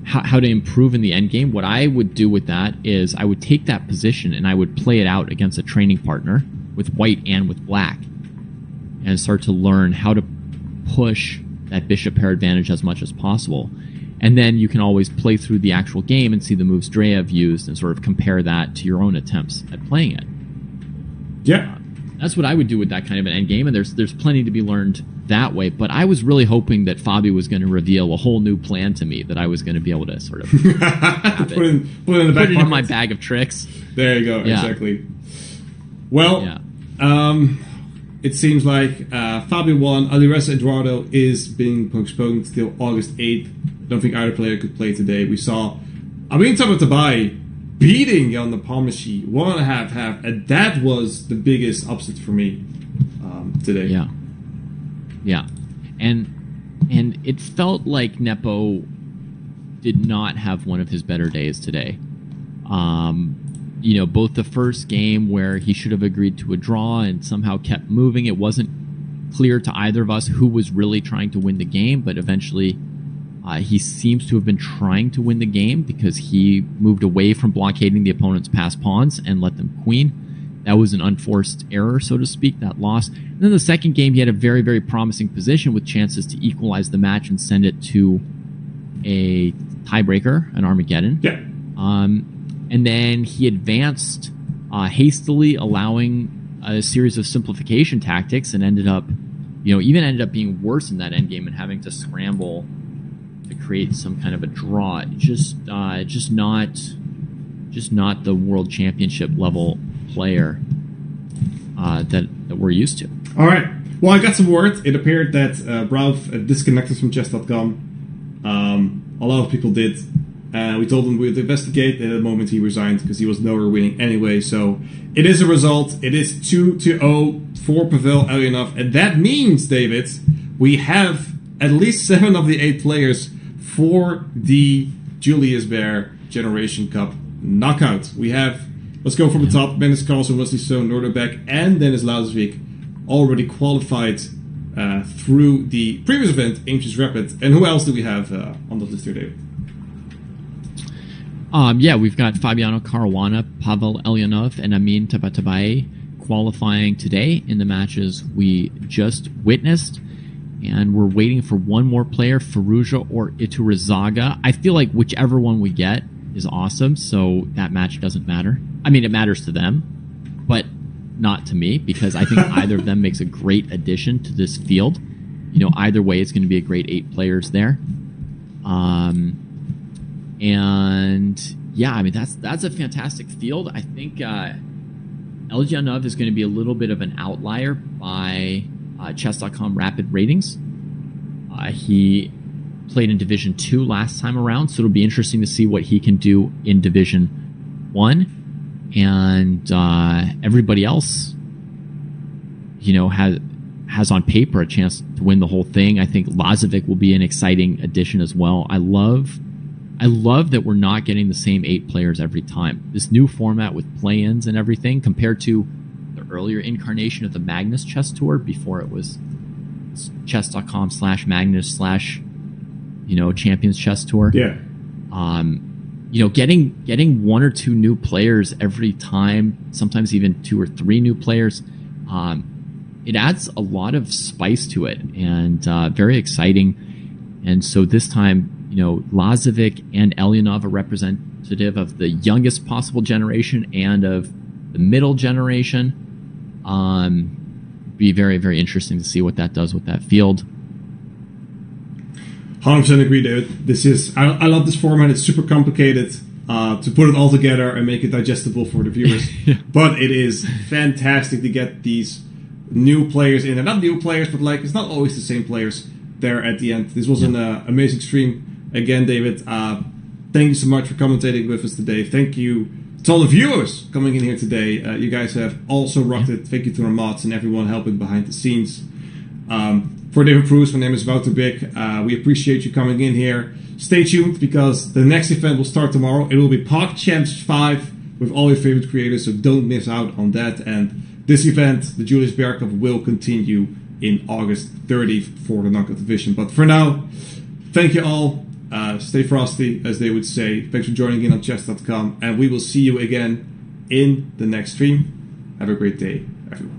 how to improve in the endgame. What I would do with that is I would take that position and I would play it out against a training partner with white and with black and start to learn how to push that bishop pair advantage as much as possible. And then you can always play through the actual game and see the moves Dreyev used and sort of compare that to your own attempts at playing it. Yeah. That's what I would do with that kind of an endgame, and there's plenty to be learned that way. But I was really hoping that Fabi was going to reveal a whole new plan to me that I was going to be able to sort of put it in my bag of tricks. There you go. Yeah. Exactly. Well, it seems like Fabi won. Alireza Eduardo is being postponed till August 8th. I don't think either player could play today. We saw Amin Tabatabai beating Jan Nepomniachtchi 1.5, and that was the biggest upset for me today. Yeah, and it felt like Nepo did not have one of his better days today. Both the first game where he should have agreed to a draw and somehow kept moving. It wasn't clear to either of us who was really trying to win the game, but eventually he seems to have been trying to win the game because he moved away from blockading the opponent's passed pawns and let them queen. That was an unforced error, so to speak, that loss. And then the second game, he had a very, very promising position with chances to equalize the match and send it to a tiebreaker, an Armageddon. Yeah. And then he advanced hastily, allowing a series of simplification tactics, and ended up being worse in that endgame and having to scramble to create some kind of a draw. Just not the world championship level player that we're used to. All right. Well, I got some word. It appeared that Brauf disconnected from chess.com. A lot of people did. We told him we'd investigate. At the moment, he resigned because he was nowhere winning anyway. So it is a result. It is 2-0 for Pavel Elyanov, and that means, David, we have at least 7 of the 8 players for the Julius BAER Generation Cup knockout. We have, let's go from the top, Magnus Carlsen, Wesley Stone, Norderbeck, and Dennis Lausvik already qualified through the previous event, Ancient Rapid. And who else do we have on the list here, David? We've got Fabiano Caruana, Pavel Elyanov, and Amin Tabatabai qualifying today in the matches we just witnessed. And we're waiting for one more player, Firouzja or Iturizaga. I feel like whichever one we get is awesome, so that match doesn't matter. I mean, it matters to them, but not to me, because I think either of them makes a great addition to this field. Either way, it's going to be a great 8 players there. And yeah, I mean that's a fantastic field. I think Eljanov is going to be a little bit of an outlier by chess.com rapid ratings. He played in Division 2 last time around, so it'll be interesting to see what he can do in Division 1. And everybody else, you know, has on paper a chance to win the whole thing. I think Lazovic will be an exciting addition as well. I love that we're not getting the same 8 players every time. This new format with play-ins and everything, compared to the earlier incarnation of the Magnus Chess Tour before it was chess.com/Magnus/ Champions Chess Tour. Yeah. Getting 1 or 2 new players every time, sometimes even 2 or 3 new players, it adds a lot of spice to it and very exciting. And so this time, Lazovic and Eljanov are representative of the youngest possible generation and of the middle generation. Be very, very interesting to see what that does with that field. 100% agree, David. I love this format. It's super complicated to put it all together and make it digestible for the viewers. Yeah. But it is fantastic to get these new players in. And not new players, but it's not always the same players there at the end. This was an amazing stream. Again, David, thank you so much for commentating with us today. Thank you to all the viewers coming in here today. You guys have also rocked it. Thank you to our mods and everyone helping behind the scenes. For David Bruce, my name is Wouter Bik. We appreciate you coming in here. Stay tuned because the next event will start tomorrow. It will be PogChamps 5 with all your favorite creators, so don't miss out on that. And this event, the Julius BAER Cup, will continue in August 30th for the Knockout Division. But for now, thank you all. Stay frosty, as they would say. Thanks for joining in on chess.com, and we will see you again in the next stream. Have a great day, everyone.